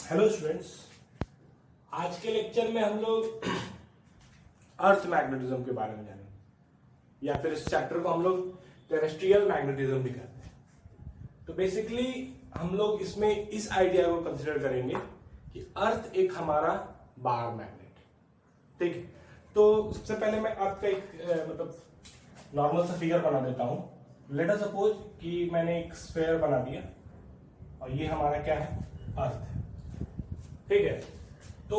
Hello students, आज के lecture में हम लोग अर्थ मैग्नेटिज्म के बारे में जानेंगे या फिर इस चैप्टर को हम लोग टेरेस्ट्रियल मैग्नेटिज्म भी कहते हैं। तो बेसिकली हम लोग इसमें इस आइडिया को कंसिडर करेंगे कि अर्थ एक हमारा बार मैग्नेट, ठीक है। तो सबसे पहले मैं अर्थ का एक मतलब नॉर्मल सा फिगर बना देता हूं। लेट अस सपोज कि मैंने एक स्फीयर बना दिया और ये हमारा क्या है, अर्थ है, ठीक है। तो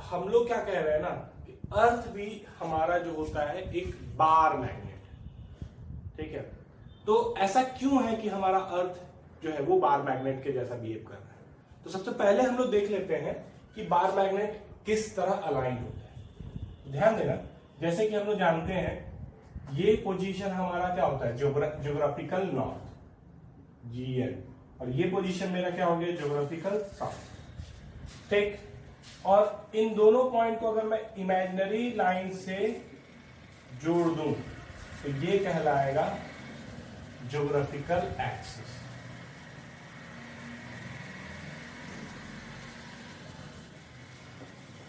हम लोग क्या कह रहे हैं ना कि अर्थ भी हमारा जो होता है एक बार मैग्नेट, ठीक है। तो ऐसा क्यों है कि हमारा अर्थ जो है वो बार मैग्नेट के जैसा बिहेव कर रहा है। तो सबसे पहले हम लोग देख लेते हैं कि बार मैग्नेट किस तरह अलाइन होता है। ध्यान देना, जैसे कि हम लोग जानते हैं ये पोजीशन हमारा क्या होता है, ज्योग्राफिकल नॉर्थ GN, और ये पोजीशन मेरा क्या हो गया, ज्योग्राफिकल साउथ, ठीक। और इन दोनों पॉइंट को अगर मैं इमेजिनरी लाइन से जोड़ दूं तो ये कहलाएगा ज्योग्राफिकल एक्सिस।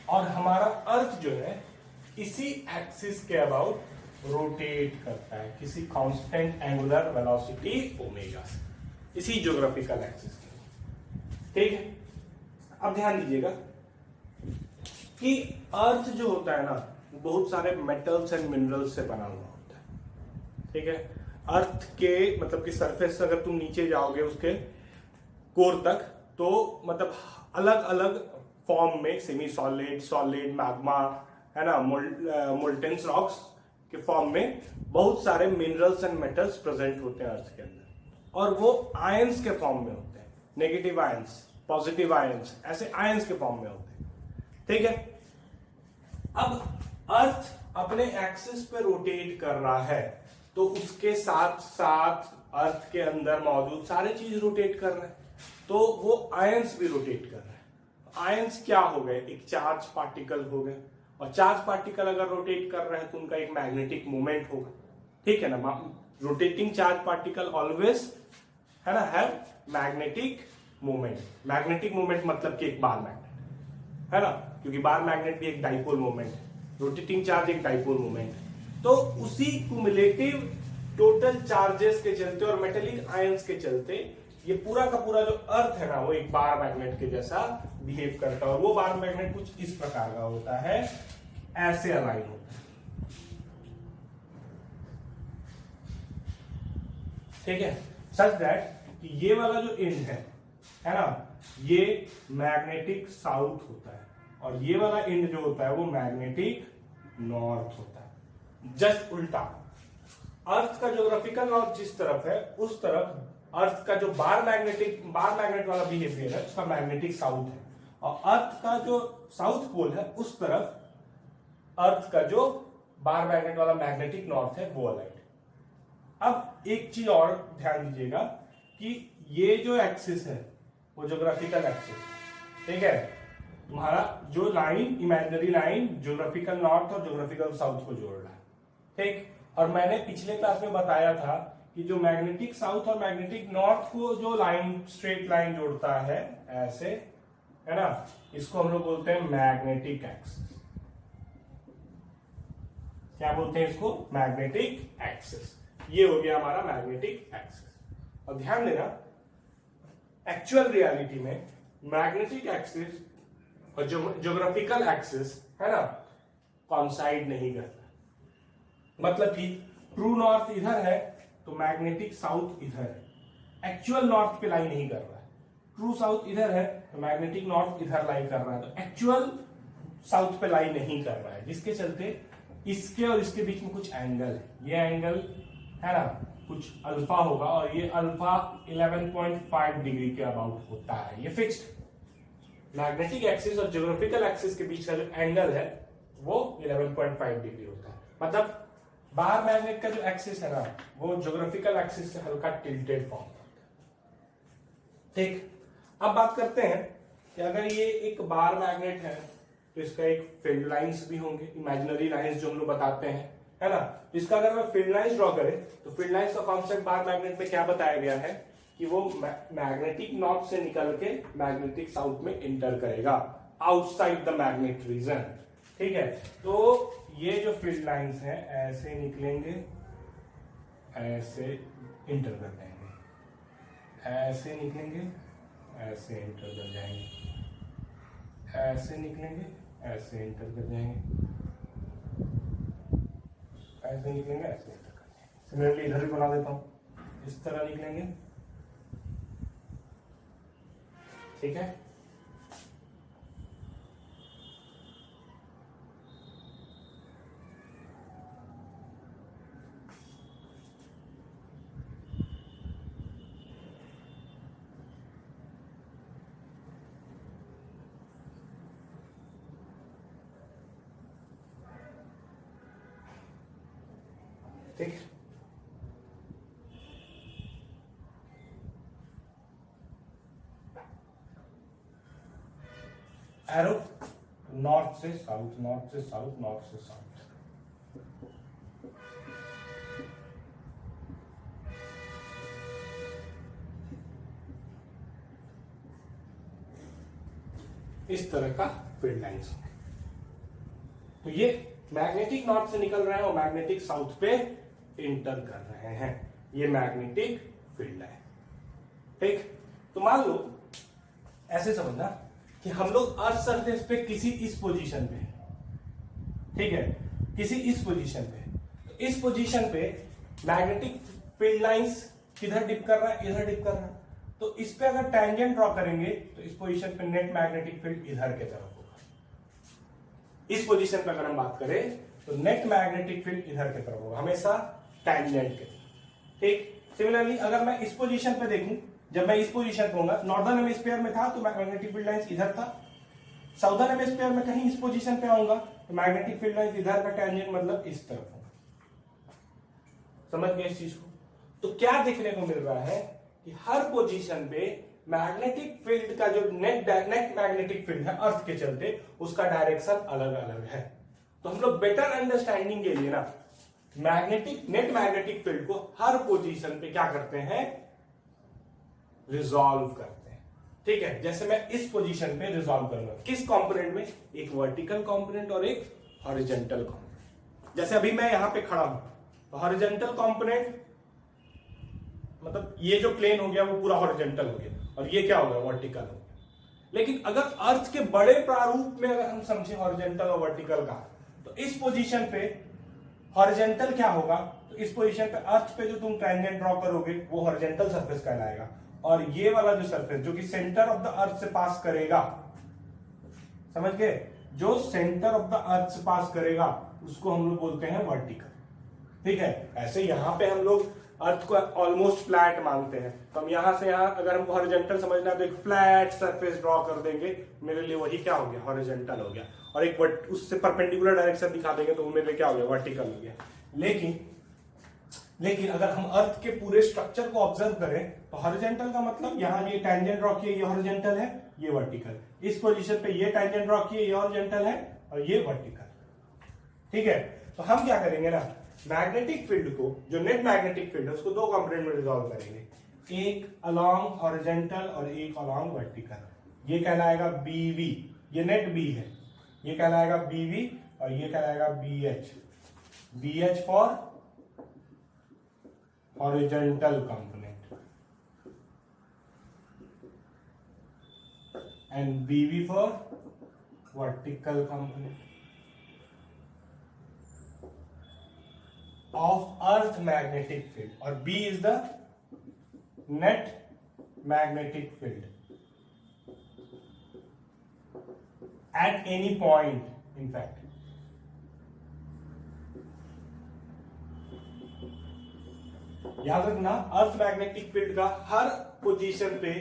और हमारा अर्थ जो है इसी एक्सिस के अबाउट रोटेट करता है किसी कांस्टेंट एंगुलर वेलोसिटी ओमेगा से, इसी ज्योग्राफिकल एक्सिस के, ठीक है। अब ध्यान दीजिएगा कि अर्थ जो होता है ना वो बहुत सारे मेटल्स एंड मिनरल्स से बना हुआ होता है, ठीक है। अर्थ के मतलब कि सरफेस से अगर तुम नीचे जाओगे उसके कोर तक तो मतलब अलग अलग फॉर्म में सेमी सॉलिड, सॉलिड, मैग्मा, है ना, मोल्टेन रॉक्स के फॉर्म में बहुत सारे मिनरल्स एंड मेटल्स प्रेजेंट होते हैं अर्थ के अंदर, और वो आयंस के फॉर्म में होते हैं, नेगेटिव आयंस, पॉजिटिव आयंस, ऐसे आयंस के फॉर्म में होते हैं, ठीक है। अब अर्थ अपने एक्सिस पे रोटेट कर रहा है तो उसके साथ साथ अर्थ के अंदर मौजूद सारे चीज रोटेट कर रहे हैं, तो वो आयंस भी रोटेट कर रहे हैं। आयंस क्या हो गए, एक चार्ज पार्टिकल हो गए, और चार्ज पार्टिकल अगर रोटेट कर रहे हैं तो उनका एक मैग्नेटिक मोमेंट होगा, ठीक है ना। रोटेटिंग चार्ज पार्टिकल ऑलवेज, है ना, have magnetic moment. Magnetic moment मतलब कि एक बार मैग्नेट, है ना, क्योंकि बार मैग्नेट भी एक डाइपोल मोमेंट है, रोटेटिंग चार्ज एक डाइपोल मोमेंट है। तो उसी क्युमुलेटिव टोटल चार्जेस के चलते और मेटेलिक आयंस के चलते ये पूरा का पूरा जो अर्थ है ना वो एक बार मैग्नेट के जैसा बिहेव करता है। और वो बार मैग्नेट कुछ इस प्रकार का होता है, ऐसे अलाइन होता है, ठीक है, सच दैट कि ये वाला जो एंड है ना, ये मैग्नेटिक साउथ होता है और ये वाला एंड जो होता है वो मैग्नेटिक नॉर्थ होता है। जस्ट उल्टा, अर्थ का ज्योग्राफिकल नॉर्थ जिस तरफ है उस तरफ अर्थ का जो बार मैग्नेट वाला बिहेवियर है उसका मैग्नेटिक साउथ है, और अर्थ का जो साउथ पोल है उस तरफ अर्थ का जो बार मैग्नेट वाला मैग्नेटिक नॉर्थ है वो अलाइड है। अब एक चीज और ध्यान दीजिएगा कि ये जो एक्सिस है वो ज्योग्राफिकल एक्सिस, ठीक है। तुम्हारा जो line, imaginary line geographical north और ज्योग्राफिकल साउथ को जोड़ रहा है, ठीक। और मैंने पिछले क्लास में बताया था कि जो मैग्नेटिक साउथ और मैग्नेटिक नॉर्थ को जो लाइन, स्ट्रेट लाइन जोड़ता है ऐसे, है ना, इसको हम लोग बोलते हैं मैग्नेटिक एक्सिस। क्या बोलते हैं इसको, मैग्नेटिक एक्सिस। ये हो गया हमारा मैग्नेटिक एक्सिस। और ध्यान देना, एक्चुअल रियलिटी में मैग्नेटिक एक्सिस और ज्योग्राफिकल एक्सिस, है ना, कॉन्साइड नहीं करता। मतलब कि ट्रू नॉर्थ इधर है तो मैग्नेटिक साउथ इधर है, एक्चुअल नॉर्थ पे लाई नहीं कर रहा है। ट्रू साउथ इधर है तो मैग्नेटिक नॉर्थ इधर लाई कर रहा है, तो एक्चुअल साउथ पे लाई नहीं कर रहा है, जिसके चलते इसके और इसके बीच में कुछ एंगल है। ये एंगल, है ना, कुछ अल्फा होगा, और ये अल्फा 11.5 डिग्री के अबाउट होता है, ये फिक्स्ड। मैग्नेटिक एक्सिस और ज्योग्राफिकल एक्सिस के बीच का जो एंगल है वो 11.5 डिग्री होता है। मतलब बार मैग्नेट का जो एक्सिस है ना वो ज्योग्राफिकल एक्सिस से हल्का टिल्टेड फॉर्म करता है, ठीक। अब बात करते हैं कि अगर ये एक बार मैग्नेट है तो इसका एक फील्ड लाइंस भी होंगे, इमेजिनरी लाइंस जो हम लोग बताते हैं, है ना। इसका अगर मैं फील्ड लाइंस ड्रॉ करें तो फील्ड लाइंस का कॉन्सेप्ट बार मैग्नेट में क्या बताया गया है कि वो मैग्नेटिक नॉर्थ से निकल के मैग्नेटिक साउथ में इंटर करेगा आउटसाइड द मैग्नेट रीजन। ठीक है, तो ये जो फील्ड लाइंस हैं ऐसे निकलेंगे, ऐसे इंटर कर जाएंगे, ऐसे निकलेंगे, ऐसे इंटर कर जाएंगे, ऐसे निकलेंगे, ऐसे इंटर कर जाएंगे, ऐसे निकलेंगे, ऐसे इंटर कर जाएंगे। सिमिलरली इधर भी बना देता हूं, इस तरह निकलेंगे। ठीक है, ठीक। एरो नॉर्थ से साउथ, नॉर्थ से साउथ, नॉर्थ से साउथ। इस तरह का फील्ड लाइंस। तो ये मैग्नेटिक नॉर्थ से निकल रहे हैं और मैग्नेटिक साउथ पे इंटर कर रहे हैं, ये मैग्नेटिक फील्ड है। ठीक, तो मान लो ऐसे समझना कि हम लोग अर्थ सरफेस पे किसी इस पोजीशन पे, ठीक है, किसी इस पोजीशन पे, तो इस पोजीशन पे मैग्नेटिक फील्ड लाइंस किधर डिप कर रहा है, इधर डिप कर रहा है। तो इस पे अगर टैंजेंट ड्रॉ करेंगे तो इस पोजीशन पे नेट मैग्नेटिक फील्ड इधर के तरफ होगा। इस पोजीशन पे अगर हम बात करें तो नेट मैग्नेटिक फील्ड इधर के तरफ होगा, हमेशा टैंजेंट के तरफ। ठीक, सिमिलरली अगर मैं इस पोजीशन पे देखूं, जब मैं इस पोजीशन पे होऊंगा, नॉर्दर्न हेमिस्फीयर में था तो मैग्नेटिक फील्ड लाइंस इधर था, साउदर्न हेमिस्फीयर में कहीं इस पोजीशन पे आऊंगा तो मैग्नेटिक फील्ड लाइंस इधर का टैंजेंट मतलब इस तरफ होगा। समझ गए इस चीज को? तो क्या देखने को मिल रहा है कि हर पोजीशन पे मैग्नेटिक फील्ड का जो नेट मैग्नेटिक फील्ड है अर्थ के चलते उसका डायरेक्शन अलग अलग है। तो हम लोग बेटर अंडरस्टैंडिंग के लिए ना नेट मैग्नेटिक फील्ड को हर पोजीशन पे क्या करते हैं, रिजॉल्व करते हैं। ठीक है, जैसे मैं इस पोजीशन पे रिजॉल्व करूंगा, किस कंपोनेंट में, एक वर्टिकल कंपोनेंट और एक हॉरिजॉन्टल कंपोनेंट। जैसे अभी मैं यहां पे खड़ा हूं तो हॉरिजॉन्टल कंपोनेंट मतलब ये जो प्लेन हो गया वो पूरा हॉरिजॉन्टल हो गया और ये क्या हो गया, वर्टिकल हो गया। लेकिन अगर अर्थ के बड़े प्रारूप में अगर हम समझे हॉरिजॉन्टल और वर्टिकल का, तो इस पोजीशन पे हॉरिजॉन्टल क्या होगा, तो इस पोजीशन पे अर्थ पे जो तुम टैंजेंट ड्रॉ करोगे वो हॉरिजॉन्टल सरफेस कहलाएगा, और ये वाला जो सरफेस जो कि सेंटर ऑफ द अर्थ से पास करेगा, समझ गए, जो सेंटर ऑफ द अर्थ से पास करेगा उसको हम लोग बोलते हैं वर्टिकल। ठीक है, ऐसे यहां पे हम लोग अर्थ को ऑलमोस्ट फ्लैट मानते हैं, तो हम यहां से यहां अगर हमको हॉरिजॉन्टल समझना है तो एक फ्लैट सरफेस ड्रॉ कर देंगे, मेरे लिए वही क्या हो गया, हॉरिजॉन्टल हो गया। और एक उससे परपेंडिकुलर डायरेक्शन दिखा देंगे तो वो मेरे लिए क्या हो गया, वर्टिकल हो गया। लेकिन अगर हम अर्थ के पूरे स्ट्रक्चर को ऑब्जर्व करें तो हॉरिजॉन्टल का मतलब यहाँ ये टैंजेंट ड्रॉ किए, ये हॉरिजॉन्टल है, ये वर्टिकल, इस पोजीशन पे ये टैंजेंट ड्रॉ किए, ये हॉरिजॉन्टल है और ये वर्टिकल। ठीक है, तो हम क्या करेंगे ना, मैग्नेटिक फील्ड को, जो नेट मैग्नेटिक फील्ड है उसको दो कंपोनेंट में रिजॉल्व करेंगे, एक अलोंग हॉरिजॉन्टल और एक अलोंग वर्टिकल। ये कहलाएगा बीवी, ये नेट बी है, ये कहलाएगा बीवी और ये कहलाएगा BH. BH for horizontal component and BV for vertical component of earth magnetic field, और B is the net magnetic field at any point, in fact. याद रखना, अर्थ मैग्नेटिक फील्ड का हर पोजीशन पे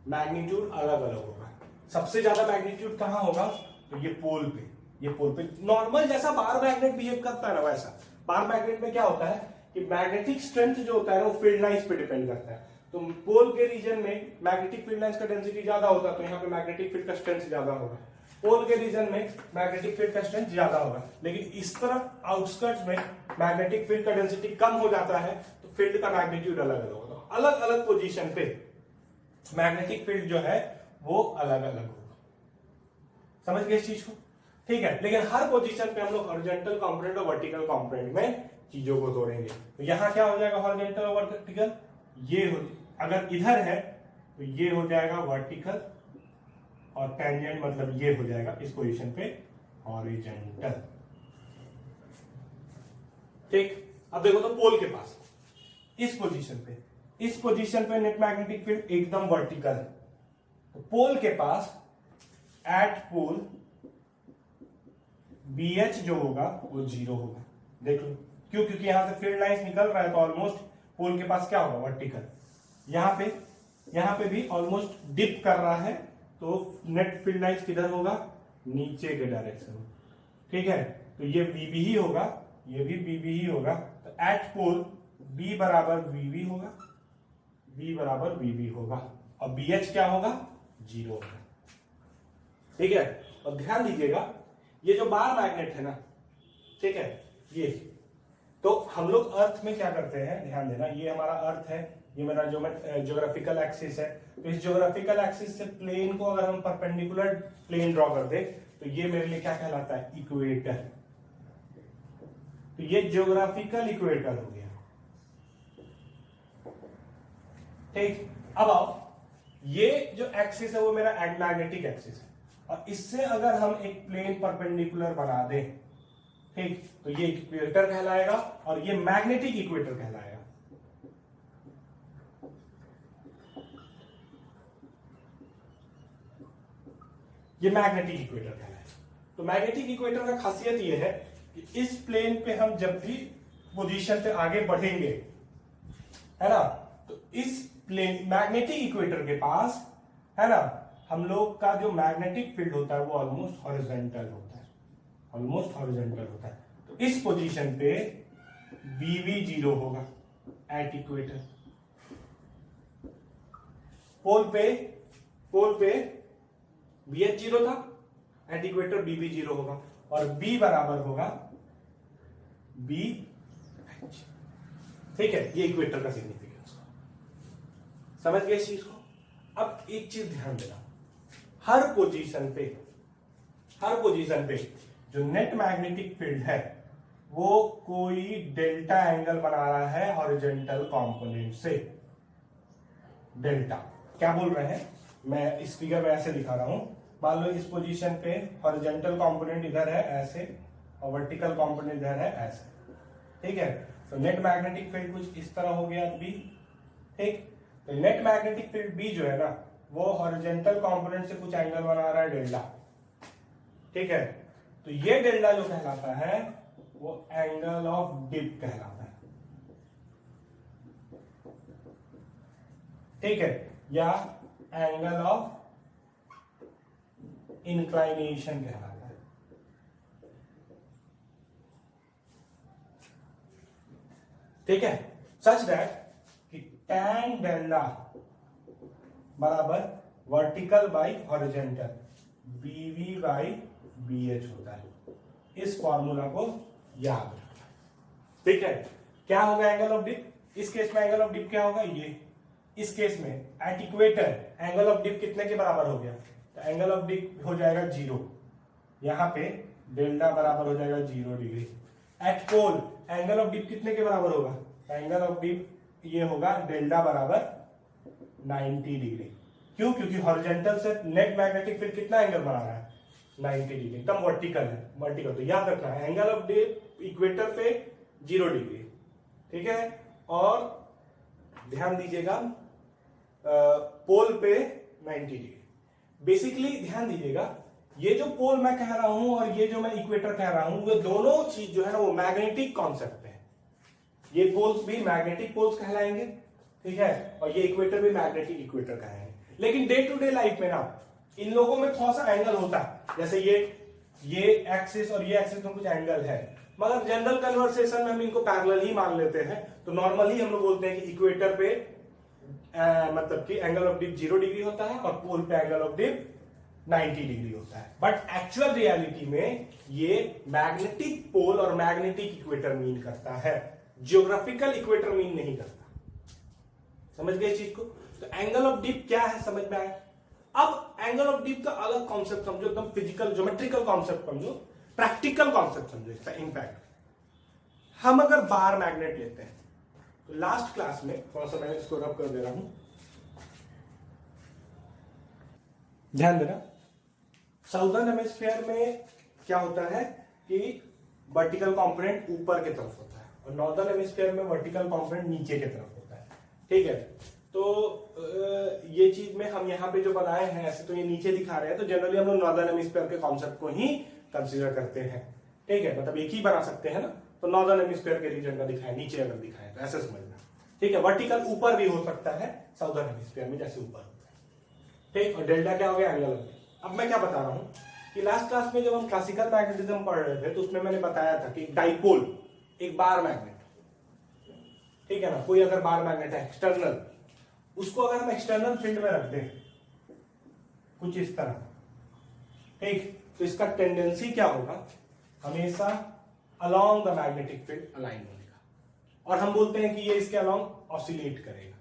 मैग्नीट्यूड अलग अलग होगा। सबसे ज्यादा मैग्नीट्यूड कहां होगा, तो ये पोल पे, ये पोल पे नॉर्मल जैसा बार मैग्नेट बिहेव करता है ना वैसा। बार मैग्नेट में क्या होता है कि मैग्नेटिक स्ट्रेंथ जो होता है ना वो फील्ड लाइंस पे डिपेंड करता है। तो पोल के रीजन में मैग्नेटिक फील्ड लाइंस का डेंसिटी ज्यादा होता है तो यहाँ पे मैग्नेटिक फील्ड का स्ट्रेंथ ज्यादा होगा। पोल के रीजन में मैग्नेटिक फील्ड का स्ट्रेंथ ज्यादा होगा, लेकिन इस तरफ आउटस्कर्ट्स में मैग्नेटिक फील्ड का डेंसिटी कम हो जाता है तो फील्ड का मैग्नीट्यूड अलग अलग होगा। अलग अलग पोजीशन पे मैग्नेटिक फील्ड जो है वो अलग अलग होगा। समझ गए इस चीज को? ठीक है, लेकिन हर पोजीशन पे हम लोग हॉरिजॉन्टल कंपोनेंट और वर्टिकल कंपोनेंट में चीजों को तोड़ेंगे। तो यहां क्या हो जाएगा हॉरिजॉन्टल और वर्टिकल, ये हो, अगर इधर है तो ये हो जाएगा वर्टिकल और टेंजेंट मतलब ये हो जाएगा इस पोजीशन पे हॉरिजॉन्टल। ठीक, अब देखो तो पोल के पास इस पोजीशन पे नेट मैग्नेटिक फील्ड एकदम वर्टिकल है। तो पोल के पास एट पोल BH जो होगा वो 0 होगा। देख लो क्यों, क्योंकि यहां से फील्ड लाइंस निकल रहा है तो ऑलमोस्ट पोल के पास क्या होगा वर्टिकल। यहां पे भी ऑलमोस्ट डिप कर रहा है तो नेट फील्ड लाइंस किधर होगा, नीचे के डायरेक्शन में। ठीक है, तो ये VB ही होगा, ये भी BB ही होगा। तो एट पोल B बराबर VB होगा, B बराबर VB होगा और BH क्या होगा 0 होगा। ठीक है, और ध्यान दीजिएगा ये जो बार मैग्नेट है ना, ठीक है, ये तो हम लोग अर्थ में क्या करते हैं, ध्यान देना, ये हमारा अर्थ है, ये मेरा जो ज्योग्राफिकल एक्सिस है। तो इस ज्योग्राफिकल एक्सिस से प्लेन को अगर हम परपेंडिकुलर प्लेन ड्रॉ कर दे तो ये मेरे लिए क्या कहलाता है, इक्वेटर। तो ये ज्योग्राफिकल इक्वेटर हो गया। ठीक, अब आओ, ये जो एक्सिस है वो मेरा मैग्नेटिक एक्सिस है और इससे अगर हम एक प्लेन परपेंडिकुलर बना दें, ठीक, तो ये इक्वेटर कहलाएगा और ये मैग्नेटिक इक्वेटर कहलाएगा। ये मैग्नेटिक इक्वेटर कहलाएगा। तो मैग्नेटिक इक्वेटर का खासियत ये है कि इस प्लेन पे हम जब भी पोजीशन पे आगे बढ़ेंगे, है ना, तो इस प्लेन मैग्नेटिक इक्वेटर के पास, है ना, हम लोग का जो मैग्नेटिक फील्ड होता है वो ऑलमोस्ट हॉरिजॉन्टल होता है, ऑलमोस्ट हॉरिजॉन्टल होता है। तो इस पोजीशन पे BB 0 होगा एट इक्वेटर। पोल पे BH 0 था, एट इक्वेटर BB 0 होगा और B बराबर होगा BH। ठीक है, ये इक्वेटर का सिग्निफिकेंस। समझ गए इस चीज को? अब एक चीज ध्यान देना, हर पोजीशन पे जो नेट मैग्नेटिक फील्ड है वो कोई डेल्टा एंगल बना रहा है हॉरिजॉन्टल कंपोनेंट से। डेल्टा क्या बोल रहे हैं, मैं इस फिगर में ऐसे दिखा रहा हूं। मान लो इस पोजीशन पे हॉरिजॉन्टल कंपोनेंट इधर है ऐसे और वर्टिकल कंपोनेंट इधर है ऐसे। ठीक है, तो नेट मैग्नेटिक फील्ड कुछ इस तरह हो गया B। ठीक, तो नेट मैग्नेटिक फील्ड B जो है ना वो हॉरिजॉन्टल कंपोनेंट से कुछ एंगल बना रहा है डेल्टा। ठीक है, तो ये डेल्टा जो कहलाता है वो एंगल ऑफ डिप कहलाता है। ठीक है, या एंगल ऑफ इंक्लाइनेशन कहलाता है। ठीक है, सच दैट कि tan डेल्टा बराबर vertical by horizontal BV by BH होता है। इस फॉर्मूला को याद रखना। ठीक है, क्या होगा एंगल ऑफ डिप, इस केस में एंगल ऑफ डिप क्या होगा, ये। इस केस में at equator angle of dip कितने के बराबर हो गया, तो एंगल ऑफ डिप हो जाएगा 0। यहां पे डेल्टा बराबर हो जाएगा 0 degree. At pole angle of dip कितने के बराबर होगा, एंगल ऑफ डिप ये होगा डेल्टा बराबर 90 डिग्री। क्यों, क्योंकि हॉरिजॉन्टल से नेट मैग्नेटिक फील्ड कितना एंगल बना रहा है, 90 डिग्री, एकदम वर्टिकल है, वर्टिकल। तो याद रखना है एंगल ऑफ डिप इक्वेटर पे 0 डिग्री। ठीक है, और ध्यान दीजिएगा पोल पे 90 डिग्री। बेसिकली ध्यान दीजिएगा, ये जो पोल मैं कह रहा हूं और ये जो मैं इक्वेटर कह रहा हूं, वो दोनों चीज जो है ना वो मैग्नेटिक कॉन्सेप्ट है। ये पोल्स भी मैग्नेटिक पोल्स कहलाएंगे, ठीक है, और ये इक्वेटर भी मैग्नेटिक इक्वेटर कहलाएंगे। लेकिन डे टू डे लाइफ में ना इन लोगों में थोड़ा सा एंगल होता है, जैसे ये एक्सिस और ये एक्सिस में कुछ एंगल है, मगर जनरल कन्वर्सेशन में हम इनको पैरेलल ही मान लेते हैं। तो नॉर्मली हम लोग बोलते हैं कि इक्वेटर पे मतलब कि एंगल ऑफ डिप 0 डिग्री होता है और पोल पे एंगल ऑफ डिप 90 डिग्री होता है। बट एक्चुअल रियलिटी में ये मैग्नेटिक पोल और मैग्नेटिक इक्वेटर मीन करता है, जियोग्राफिकल इक्वेटर मीन नहीं करता। समझ गए इस चीज को? तो एंगल ऑफ डिप क्या है समझ में आया। अब एंगल ऑफ डिप का अलग कॉन्सेप्ट समझो, एकदम फिजिकल ज्योमेट्रिकल कॉन्सेप्ट समझो, प्रैक्टिकल कॉन्सेप्ट समझो इसका। इनफैक्ट हम अगर बार मैग्नेट लेते हैं तो लास्ट क्लास में, थोड़ा सा मैं इसको रब कर दे रहा हूं, ध्यान देना, साउदर्न हेमिस्फीयर में क्या होता है कि वर्टिकल कंपोनेंट ऊपर की तरफ होता है और नॉर्दर्न हेमिस्फीयर में वर्टिकल कंपोनेंट नीचे की तरफ होता है। ठीक है, तो ये चीज में हम यहाँ पे जो बनाए हैं ऐसे तो ये नीचे दिखा रहे हैं, तो जनरली हम लोग नॉर्दर्न हेमिस्फीयर के कॉन्सेप्ट को ही कंसीडर करते हैं। ठीक है, मतलब एक ही बना सकते हैं ना, तो नॉर्दर्न हेमिस्फीयर के रीजन का दिखाए, नीचे अगर दिखाए तो ऐसे समझना। ठीक है, वर्टिकल ऊपर भी हो सकता है साउदर्न हेमिस्फीयर में जैसे ऊपर होता है। ठीक, और डेल्टा क्या हो गया, एंगल। अब मैं क्या बता रहा हूं कि लास्ट क्लास में जब हम क्लासिकल मैग्नेटिज्म पढ़ रहे थे तो उसमें मैंने बताया था कि डाइपोल एक बार मैग्नेट, ठीक है ना, कोई अगर बार मैग्नेट है एक्सटर्नल, उसको अगर हम एक्सटर्नल फील्ड में रख दें कुछ इस तरह, ठीक, तो इसका टेंडेंसी क्या होगा, हमेशा along the magnetic field align होने का, और हम बोलते हैं कि ये इसके अलोंग ऑसिलेट करेगा।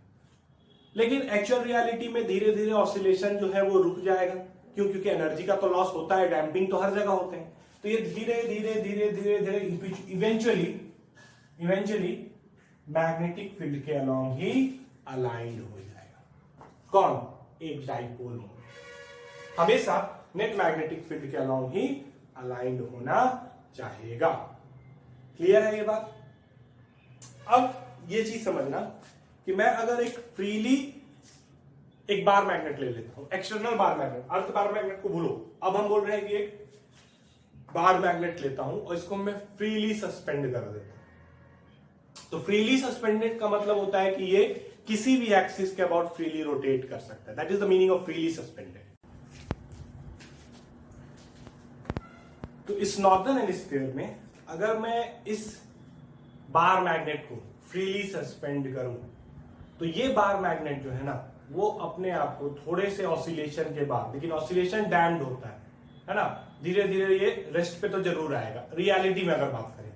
लेकिन एक्चुअल रियलिटी में धीरे धीरे ऑसिलेशन जो है वो रुक जाएगा, क्यों? क्योंकि एनर्जी का तो लॉस होता है, डैम्पिंग तो हर जगह होते हैं, तो ये धीरे धीरे धीरे धीरे धीरे इवेंचुअली मैग्नेटिक फील्ड के अलोंग ही अलाइंड हो जाएगा। कौन? एक डाइपोल मोमेंट हमेशा नेट मैग्नेटिक फील्ड के अलोंग ही अलाइंड होना चाहेगा। क्लियर है ये बात? अब ये चीज समझना कि मैं अगर एक फ्रीली एक बार मैग्नेट ले लेता हूं, एक्सटर्नल बार मैग्नेट, अर्थ बार मैग्नेट को भूलो, अब हम बोल रहे हैं कि एक बार मैग्नेट लेता हूं और इसको मैं फ्रीली सस्पेंड कर देता हूं। तो फ्रीली सस्पेंडेड का मतलब होता है कि ये किसी भी एक्सिस के अबाउट फ्रीली रोटेट कर सकता है। That is the meaning of freely suspended. तो इस नॉर्दर्न हेमिस्फीयर में अगर मैं इस बार मैग्नेट को फ्रीली सस्पेंड करूं तो ये बार मैग्नेट जो है ना वो अपने आप को थोड़े से ऑसिलेशन के बाद, लेकिन ऑसिलेशन डैम्ड होता है ना, धीरे धीरे ये रेस्ट पे तो जरूर आएगा रियलिटी में अगर बात करें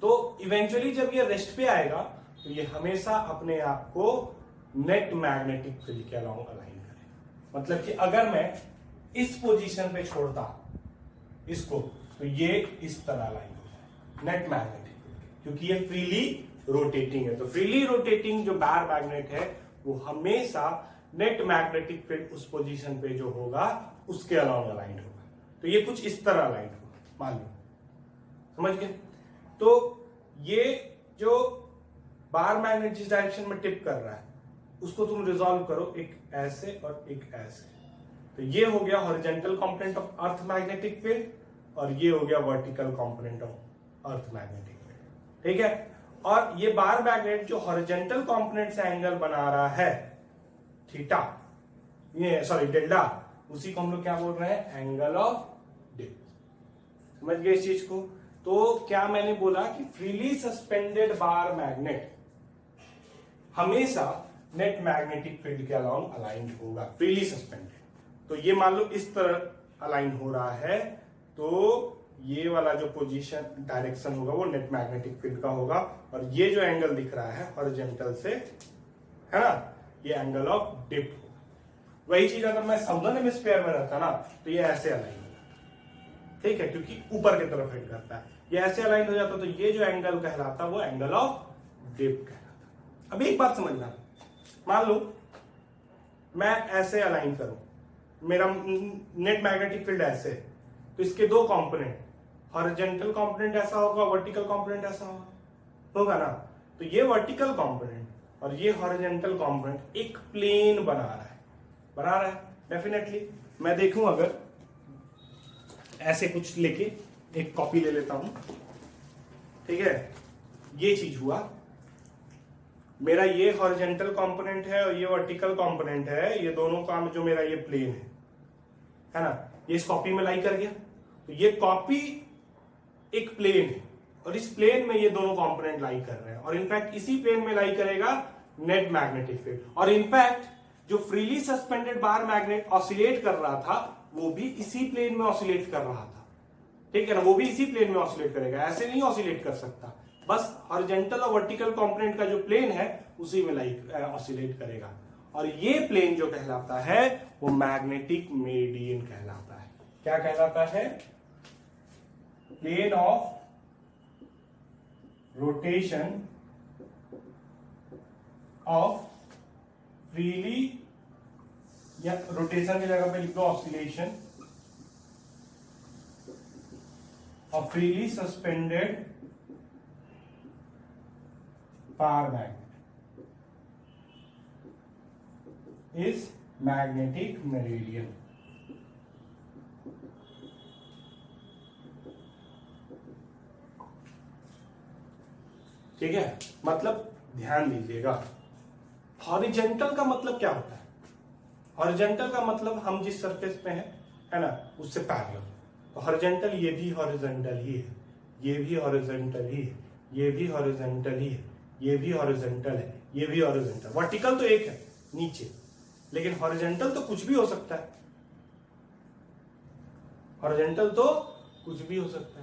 तो। इवेंचुअली जब ये रेस्ट पे आएगा तो ये हमेशा अपने आप को नेट मैग्नेटिक फील्ड के अलोंग अलाइन करेगा। मतलब कि अगर मैं इस पोजीशन पे छोड़ता इसको तो ये इस तरह अलाइन हो जाएगा नेट मैग्नेटिक फील्ड, क्योंकि ये फ्रीली रोटेटिंग है। तो फ्रीली रोटेटिंग जो बार मैग्नेट है वो हमेशा नेट मैग्नेटिक फील्ड उस पोजीशन पे जो होगा उसके अलाउंग अलाइन होगा। तो ये कुछ इस तरह अलाइन होगा, मान लो, समझ गए? तो ये जो बार मैग्नेट जिस डायरेक्शन में टिप कर रहा है उसको तुम रिजॉल्व करो, एक ऐसे और एक ऐसे। तो ये हो गया horizontal component of earth magnetic field और ये हो गया vertical component of earth magnetic field. ठीक है, और ये बार मैग्नेट जो हॉरिजॉन्टल कंपोनेंट से एंगल बना रहा है थीटा, ये सॉरी डेल्टा, उसी को हम लोग क्या बोल रहे हैं, एंगल ऑफ डिप। समझ गए इस चीज को? तो क्या मैंने बोला कि फ्रीली सस्पेंडेड बार मैग्नेट हमेशा नेट मैग्नेटिक फील्ड के अलोंग अलाइंड होगा, फ्रीली सस्पेंडेड। तो ये मान लो इस तरह अलाइन हो रहा है, तो ये वाला जो पोजीशन डायरेक्शन होगा वो नेट मैग्नेटिक फील्ड का होगा, और ये जो एंगल दिख रहा है हॉरिजॉन्टल से, है ना, ये एंगल ऑफ डिप होगा। वही चीज अगर मैं साउदर्न हेमिस्फीयर में रहता ना तो ये ऐसे अलाइन होगा, ठीक है, क्योंकि ऊपर की तरफ हिट करता है, ये ऐसे अलाइन हो जाता तो ये जो एंगल कहलाता वो एंगल ऑफ डिप कहलाता। अब एक बात समझना, मान लो मैं ऐसे अलाइन करूं, मेरा नेट मैग्नेटिक फील्ड ऐसे, तो इसके दो कंपोनेंट, हॉरिजॉन्टल कंपोनेंट ऐसा होगा, वर्टिकल कंपोनेंट ऐसा होगा ना। तो ये वर्टिकल कंपोनेंट और ये हॉरिजॉन्टल कंपोनेंट एक प्लेन बना रहा है डेफिनेटली। मैं देखूं अगर ऐसे कुछ लेके एक कॉपी ले लेता हूं, ठीक है, ये चीज हुआ, मेरा ये हॉरिजॉन्टल कंपोनेंट है और ये वर्टिकल कंपोनेंट है, ये दोनों का जो मेरा ये प्लेन है ना, ये इस कॉपी में लाई कर गया। तो ये कॉपी एक प्लेन है और इस प्लेन में ये दोनों कंपोनेंट लाई कर रहे हैं, और इनफैक्ट इसी प्लेन में लाई करेगा नेट मैग्नेटिक फील्ड। और इनफैक्ट जो freely suspended bar magnet oscillate कर रहा था वो भी इसी प्लेन में ऑसिलेट कर रहा था, ठीक है ना, वो भी इसी प्लेन में ऑसिलेट करेगा, ऐसे नहीं ऑसिलेट कर सकता, बस हॉरिजॉन्टल और वर्टिकल कंपोनेंट का जो प्लेन है उसी में लाइक ऑसिलेट करेगा। और ये प्लेन जो कहलाता है वो मैग्नेटिक मेरिडियन कहलाता है। क्या कहलाता है? Plane of rotation of freely, या रोटेशन की जगह पे लिख दो oscillation of freely suspended power magnet is magnetic meridian. ठीक है, मतलब ध्यान दीजिएगा, हॉरिजॉन्टल का मतलब क्या होता है? हॉरिजॉन्टल का मतलब हम जिस सरफेस पे हैं, है ना, उससे पैरेलल। तो हॉरिजॉन्टल ये भी हॉरिजॉन्टल ही है, ये भी हॉरिजॉन्टल ही है, ये भी हॉरिजॉन्टल ही है, ये भी हॉरिजॉन्टल है, ये भी हॉरिजॉन्टल। वर्टिकल तो एक है नीचे, लेकिन हॉरिजॉन्टल तो कुछ भी हो सकता है। हॉरिजॉन्टल तो कुछ भी हो सकता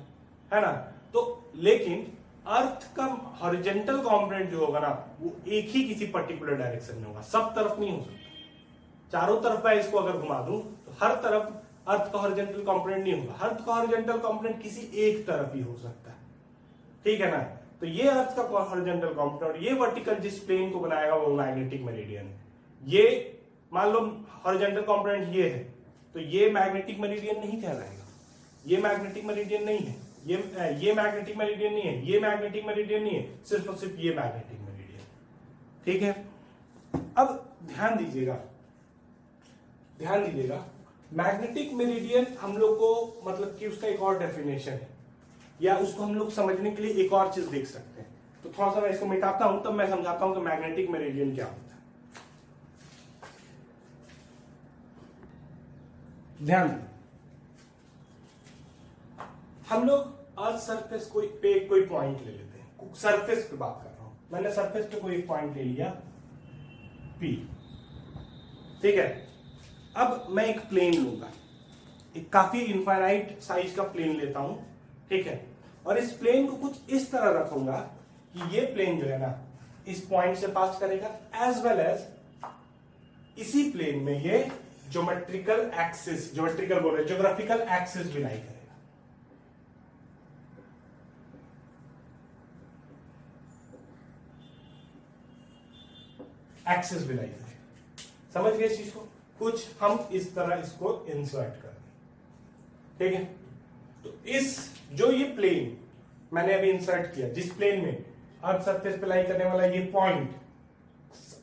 है ना। तो लेकिन अर्थ का हॉरिजॉन्टल कंपोनेंट जो होगा ना, वो एक ही किसी पर्टिकुलर डायरेक्शन में होगा, सब तरफ नहीं हो सकता। चारों तरफ मैं इसको अगर घुमा दूं तो हर तरफ अर्थ का हॉरिजॉन्टल कंपोनेंट नहीं होगा। अर्थ का हॉरिजॉन्टल कंपोनेंट किसी एक तरफ ही हो सकता है, ठीक है ना। तो ये अर्थ का हॉरिजॉन्टल कंपोनेंट, ये वर्टिकल जिस प्लेन को बनाएगा वो मैग्नेटिक मेरिडियन है। ये मान लो हॉरिजॉन्टल कंपोनेंट ये है, तो ये मैग्नेटिक मेरिडियन नहीं कहलाएगा, ये मैग्नेटिक मेरिडियन नहीं है, ये मैग्नेटिक मेरिडियन नहीं है, ये मैग्नेटिक मेरिडियन नहीं है, सिर्फ और सिर्फ ये मैग्नेटिक मेरिडियन। ठीक है, अब ध्यान दीजिएगा, ध्यान दीजिएगा, मैग्नेटिक मेरिडियन हम लोग को मतलब कि उसका एक और डेफिनेशन है, या उसको हम लोग समझने के लिए एक और चीज देख सकते हैं। तो थोड़ा सा मैं इसको मिटाता हूं, तब मैं समझाता हूं कि मैग्नेटिक मेरिडियन क्या होता है। ध्यान दें, हम लोग अर्थ सरफेस पे कोई पॉइंट ले लेते हैं, सरफेस पे बात कर रहा हूं, मैंने सरफेस पे कोई एक पॉइंट ले लिया P, ठीक है। अब मैं एक प्लेन लूंगा, एक काफी इनफाइनाइट साइज का प्लेन लेता हूं, ठीक है, और इस प्लेन को कुछ इस तरह रखूंगा कि ये प्लेन जो है ना इस पॉइंट से पास करेगा, एज वेल एज इसी प्लेन में ये ज्योमेट्रिकल एक्सिस, ज्योमेट्रिकल बोल रहे, ज्योग्राफिकल एक्सिस भी लाई करेगा। एक्सिस भी लाई करेगा, समझ गए इस चीज को? कुछ हम इस तरह इसको इंसर्ट कर दें, ठीक है। तो इस जो ये प्लेन मैंने अभी इंसर्ट किया, जिस प्लेन में अर्थ सरफेस पे लाई करने वाला ये पॉइंट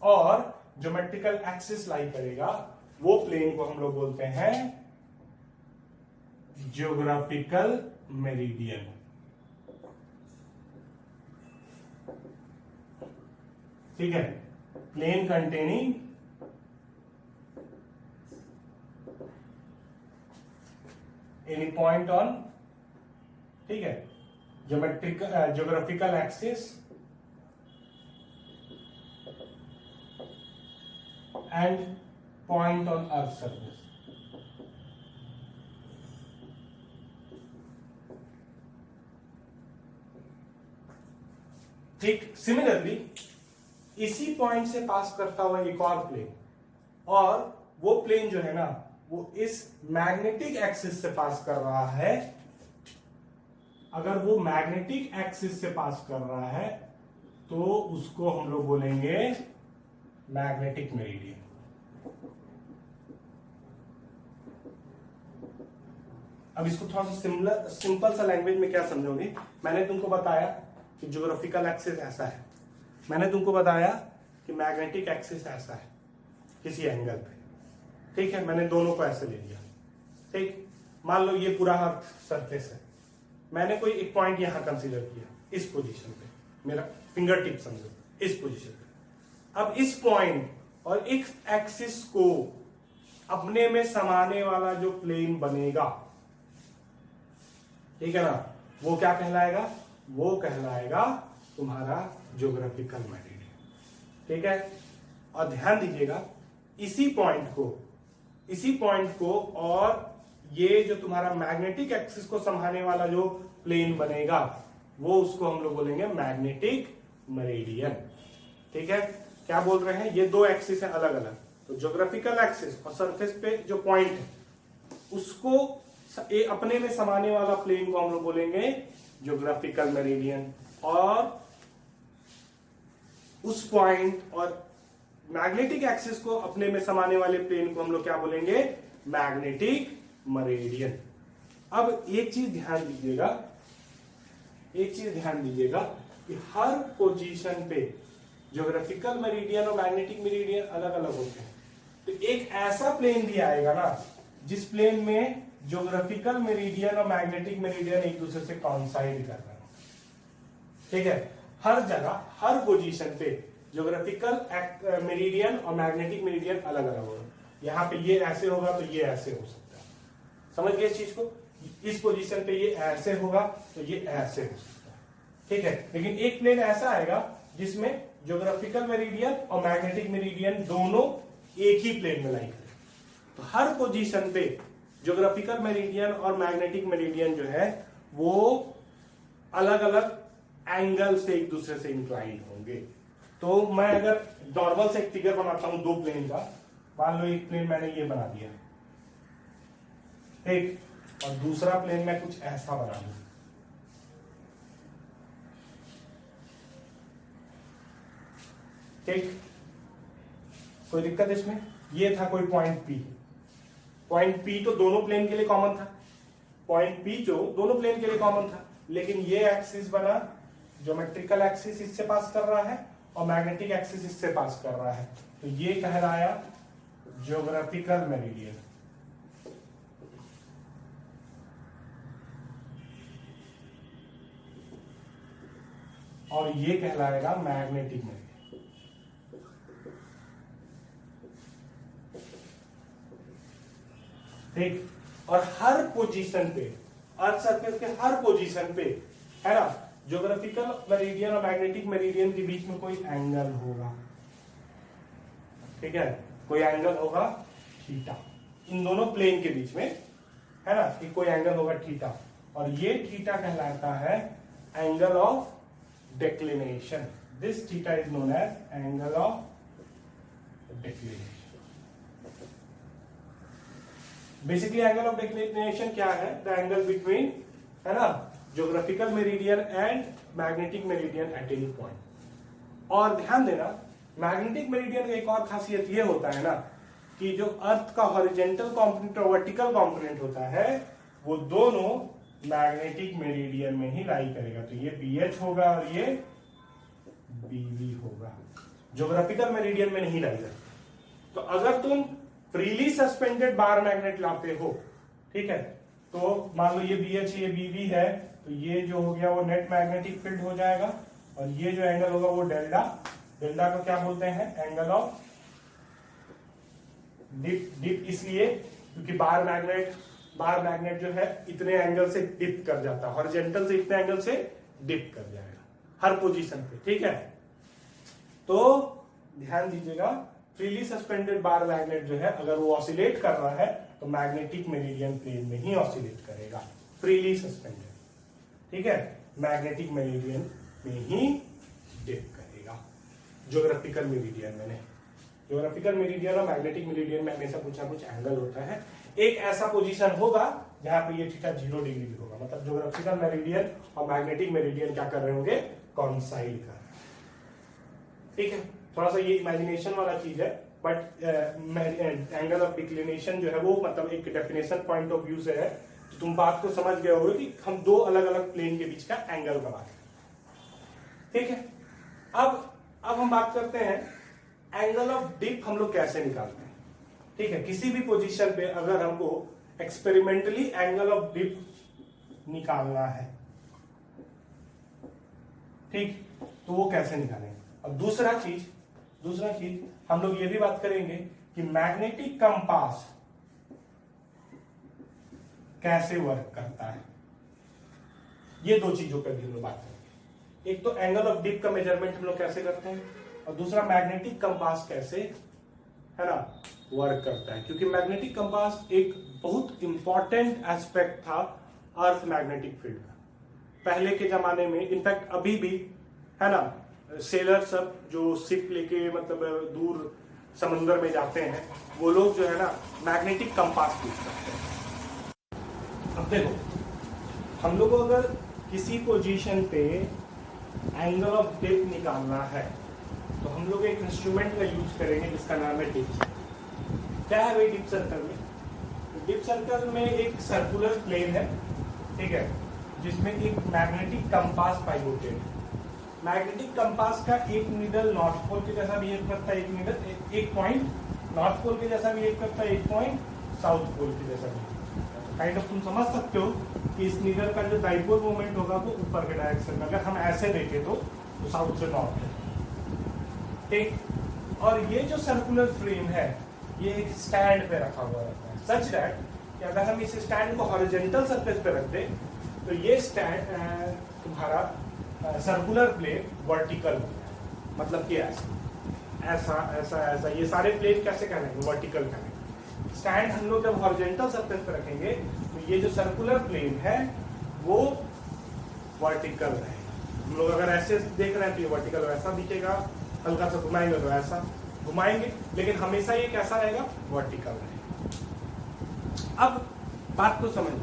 और ज्योमेट्रिकल एक्सिस लाई करेगा, वो प्लेन को हम लोग बोलते हैं ज्योग्राफिकल मेरिडियन। ठीक है, plane containing any point on, ठीक है, geometrical geographical axis and point on earth surface. ठीक, सिमिलरली इसी पॉइंट से पास करता हुआ एक और प्लेन, और वो प्लेन जो है ना वो इस मैग्नेटिक एक्सिस से पास कर रहा है। अगर वो मैग्नेटिक एक्सिस से पास कर रहा है तो उसको हम लोग बोलेंगे मैग्नेटिक मेरिडियन। अब इसको थोड़ा सा सिंपल सा लैंग्वेज में क्या समझोगे? मैंने तुमको बताया कि ज्योग्राफिकल एक्सिस ऐसा है, मैंने तुमको बताया कि मैग्नेटिक एक्सिस ऐसा है किसी एंगल पे, ठीक है, मैंने दोनों को ऐसे ले लिया, ठीक। मान लो ये पूरा अर्थ सरफेस है, मैंने कोई एक पॉइंट यहां कंसीडर किया इस पोजीशन पे, मेरा फिंगर टिप समझो इस पोजीशन पे। अब इस पॉइंट और इस एक्सिस को अपने में समाने वाला जो प्लेन बनेगा, ठीक है ना, वो क्या कहलाएगा? वो कहलाएगा तुम्हारा ज्योग्राफिकल मेरिडियन, ठीक है। और ध्यान दीजिएगा, इसी पॉइंट को और ये जो तुम्हारा मैग्नेटिक एक्सिस को संभालने वाला जो प्लेन बनेगा वो उसको हम लोग बोलेंगे मैग्नेटिक मेरिडियन। ठीक है, क्या बोल रहे हैं, ये दो एक्सिस है अलग अलग, तो ज्योग्राफिकल एक्सिस और सरफेस पे जो पॉइंट है उसको अपने में समाने वाला प्लेन को हम लोग बोलेंगे ज्योग्राफिकल मेरिडियन, और उस पॉइंट और मैग्नेटिक एक्सिस को अपने में समाने वाले प्लेन को हम लोग क्या बोलेंगे, मैग्नेटिक मेरिडियन। अब एक चीज ध्यान दीजिएगा कि हर पोजीशन पे ज्योग्राफिकल मेरिडियन और मैग्नेटिक मेरिडियन अलग अलग होते हैं। तो एक ऐसा प्लेन भी आएगा ना जिस प्लेन में ज्योग्राफिकल मेरिडियन और मैग्नेटिक मेरिडियन एक दूसरे से कॉन्साइड कर रहे हैं। ठीक है, हर जगह हर पोजीशन पे ज्योग्राफिकल मेरिडियन और मैग्नेटिक मेरिडियन अलग अलग होगा। यहाँ पे ये ऐसे होगा तो ये ऐसे हो सकता है, समझ गए इस चीज को, इस पोजीशन पे ये ऐसे होगा तो ये ऐसे हो सकता है। ठीक है, लेकिन एक प्लेन ऐसा आएगा जिसमें ज्योग्राफिकल मेरिडियन और मैग्नेटिक मेरिडियन दोनों एक ही प्लेन में लाई करें। तो हर पोजीशन पे ज्योग्राफिकल मेरिडियन और मैग्नेटिक मेरिडियन जो है वो अलग अलग एंगल से एक दूसरे से इंक्लाइंड होंगे। तो मैं अगर नॉर्मल से एक फिगर बनाता हूं दो प्लेन का, मान लो एक प्लेन मैंने ये बना दिया, ठीक, और दूसरा प्लेन मैं कुछ ऐसा बना दूं, ठीक, कोई दिक्कत इसमें, ये था कोई पॉइंट पी तो दोनों प्लेन के लिए कॉमन था, पॉइंट पी जो दोनों प्लेन के लिए कॉमन था, लेकिन ये एक्सिस बना ज्योमेट्रिकल एक्सिस इससे पास कर रहा है और मैग्नेटिक एक्सिस इससे पास कर रहा है, तो ये कहलाया ज्योग्राफिकल मेरिडियन। और ये कहलाएगा मैग्नेटिक मेरिडियन। ठीक, और हर पोजीशन पे, अर्थ सरफेस के हर पोजीशन पे, है ना, ज्योग्राफिकल मेरिडियन और मैग्नेटिक मेरिडियन के बीच में कोई एंगल होगा। ठीक है, कोई एंगल होगा थीटा, इन दोनों प्लेन के बीच में, है ना, कि कोई एंगल होगा थीटा, और ये थीटा कहलाता है angle of declination. This theta is known as angle of declination. Basically angle of declination क्या है, द एंगल बिटवीन, है ना, geographical meridian and magnetic meridian at any point. और ध्यान देना, मैग्नेटिक मेरिडियन का एक और खासियत ये होता है ना कि जो अर्थ का हॉरिजॉन्टल कंपोनेंट और वर्टिकल कंपोनेंट होता है वो दोनों मैग्नेटिक मेरिडियन में ही लाई करेगा। तो ये BH होगा और ये BV होगा, ज्योग्राफिकल मेरिडियन में नहीं लाई करेगा। तो अगर तुम फ्रीली सस्पेंडेड बार मैग्नेट लाते हो, ठीक है, तो मान लो ये BH ये BV है, तो ये जो हो गया वो नेट मैग्नेटिक फील्ड हो जाएगा, और ये जो एंगल होगा वो डेल्टा, डेल्टा को क्या बोलते हैं, एंगल ऑफ डिप इसलिए क्योंकि बार मैग्नेट जो है इतने एंगल से डिप कर जाता है, हॉरिजॉन्टल से इतने एंगल से डिप कर जाएगा हर पोजीशन पे। ठीक है, तो ध्यान दीजिएगा, फ्रीली सस्पेंडेड बार मैग्नेट जो है अगर वो ऑसिलेट कर रहा है तो मैग्नेटिक मेरिडियन प्लेन में ही ऑसिलेट करेगा, फ्रीली सस्पेंडेड। ठीक है, मैग्नेटिक मेरिडियन में ही डिप करेगा, ज्योग्राफिकल मेरिडियन में नहीं। ज्योग्राफिकल मेरिडियन और मैग्नेटिक मेरिडियन में हमेशा कुछ ना कुछ एंगल होता है। एक ऐसा पोजीशन होगा जहां पे ये थीटा 0 डिग्री भी होगा, मतलब ज्योग्राफिकल मेरिडियन और मैग्नेटिक मेरिडियन क्या कर रहे होंगे, कॉन्साइड कर रहे हैं। ठीक है, थोड़ा सा ये इमेजिनेशन वाला चीज है, बट एंगल ऑफ डिक्लिनेशन जो है वो मतलब एक डेफिनेशन पॉइंट ऑफ व्यू से है, तो तुम बात को समझ गए होगे कि हम दो अलग अलग प्लेन के बीच का एंगल का बात करें। ठीक है, अब हम बात करते हैं एंगल ऑफ डिप हम लोग कैसे निकालते हैं। ठीक है, किसी भी पोजीशन पे अगर हमको एक्सपेरिमेंटली एंगल ऑफ डिप निकालना है, ठीक, तो वो कैसे निकालेंगे। और दूसरा चीज हम लोग ये भी बात करेंगे कि मैग्नेटिक कंपास कैसे वर्क करता है। ये दो चीजों पर भी हम लोग बात करेंगे। एक तो एंगल ऑफ डिप का मेजरमेंट हम लोग कैसे करते हैं, और दूसरा मैग्नेटिक कंपास कैसे, है ना, वर्क करता है। क्योंकि मैग्नेटिक कंपास एक बहुत इंपॉर्टेंट एस्पेक्ट था अर्थ मैग्नेटिक फील्ड का। पहले के जमाने में, इनफैक्ट अभी भी है ना, सेलर सब जो शिप लेके मतलब दूर समंदर में जाते हैं, वो लोग जो है ना मैग्नेटिक कंपास यूज करते हैं। अब देखो, हम लोग को अगर किसी पोजीशन पे एंगल ऑफ डिप निकालना है तो हम लोग एक इंस्ट्रूमेंट का यूज करेंगे जिसका नाम है डिप सर्कल। क्या है भाई डिप सर्कल में? डिप सर्कल में एक सर्कुलर प्लेन है, ठीक है, जिसमें एक मैग्नेटिक कंपास पाइवोटेड है। मैग्नेटिक कंपास का एक नीडल नॉर्थ पोल के जैसा बिहेव करता है, एक नीडल एक पॉइंट नॉर्थ पोल के जैसा बिहेव करता है, एक पॉइंट साउथ पोल के जैसा बिहेव करता है। काइंड ऑफ तुम समझ सकते हो कि इस नीडल का जो डाइपोल मोमेंट होगा वो ऊपर के डायरेक्शन में, अगर हम ऐसे देखें तो साउथ से नॉर्थ है, ठीक। और ये जो सर्कुलर फ्रेम है ये एक स्टैंड पे रखा हुआ रहता है, सच दैट कि अगर हम इस स्टैंड को हॉरिजॉन्टल सरफेस पे रख दें तो ये स्टैंड तुम्हारा सर्कुलर प्लेन वर्टिकल हो जाए। मतलब कि ऐसा ऐसा ऐसा ऐसा ये सारे प्लेन कैसे करेंगे? वर्टिकल करेंगे। स्टैंड हम लोग जब हॉरिजॉन्टल सरफेस पे रखेंगे तो ये जो सर्कुलर प्लेन है वो वर्टिकल रहेगा। हम लोग अगर ऐसे देख रहे हैं तो ये वर्टिकल वैसा दिखेगा, हल्का सा घुमाएंगे तो ऐसा घुमाएंगे, लेकिन हमेशा ये कैसा रहेगा? वर्टिकल रहेगा। अब बात को समझ,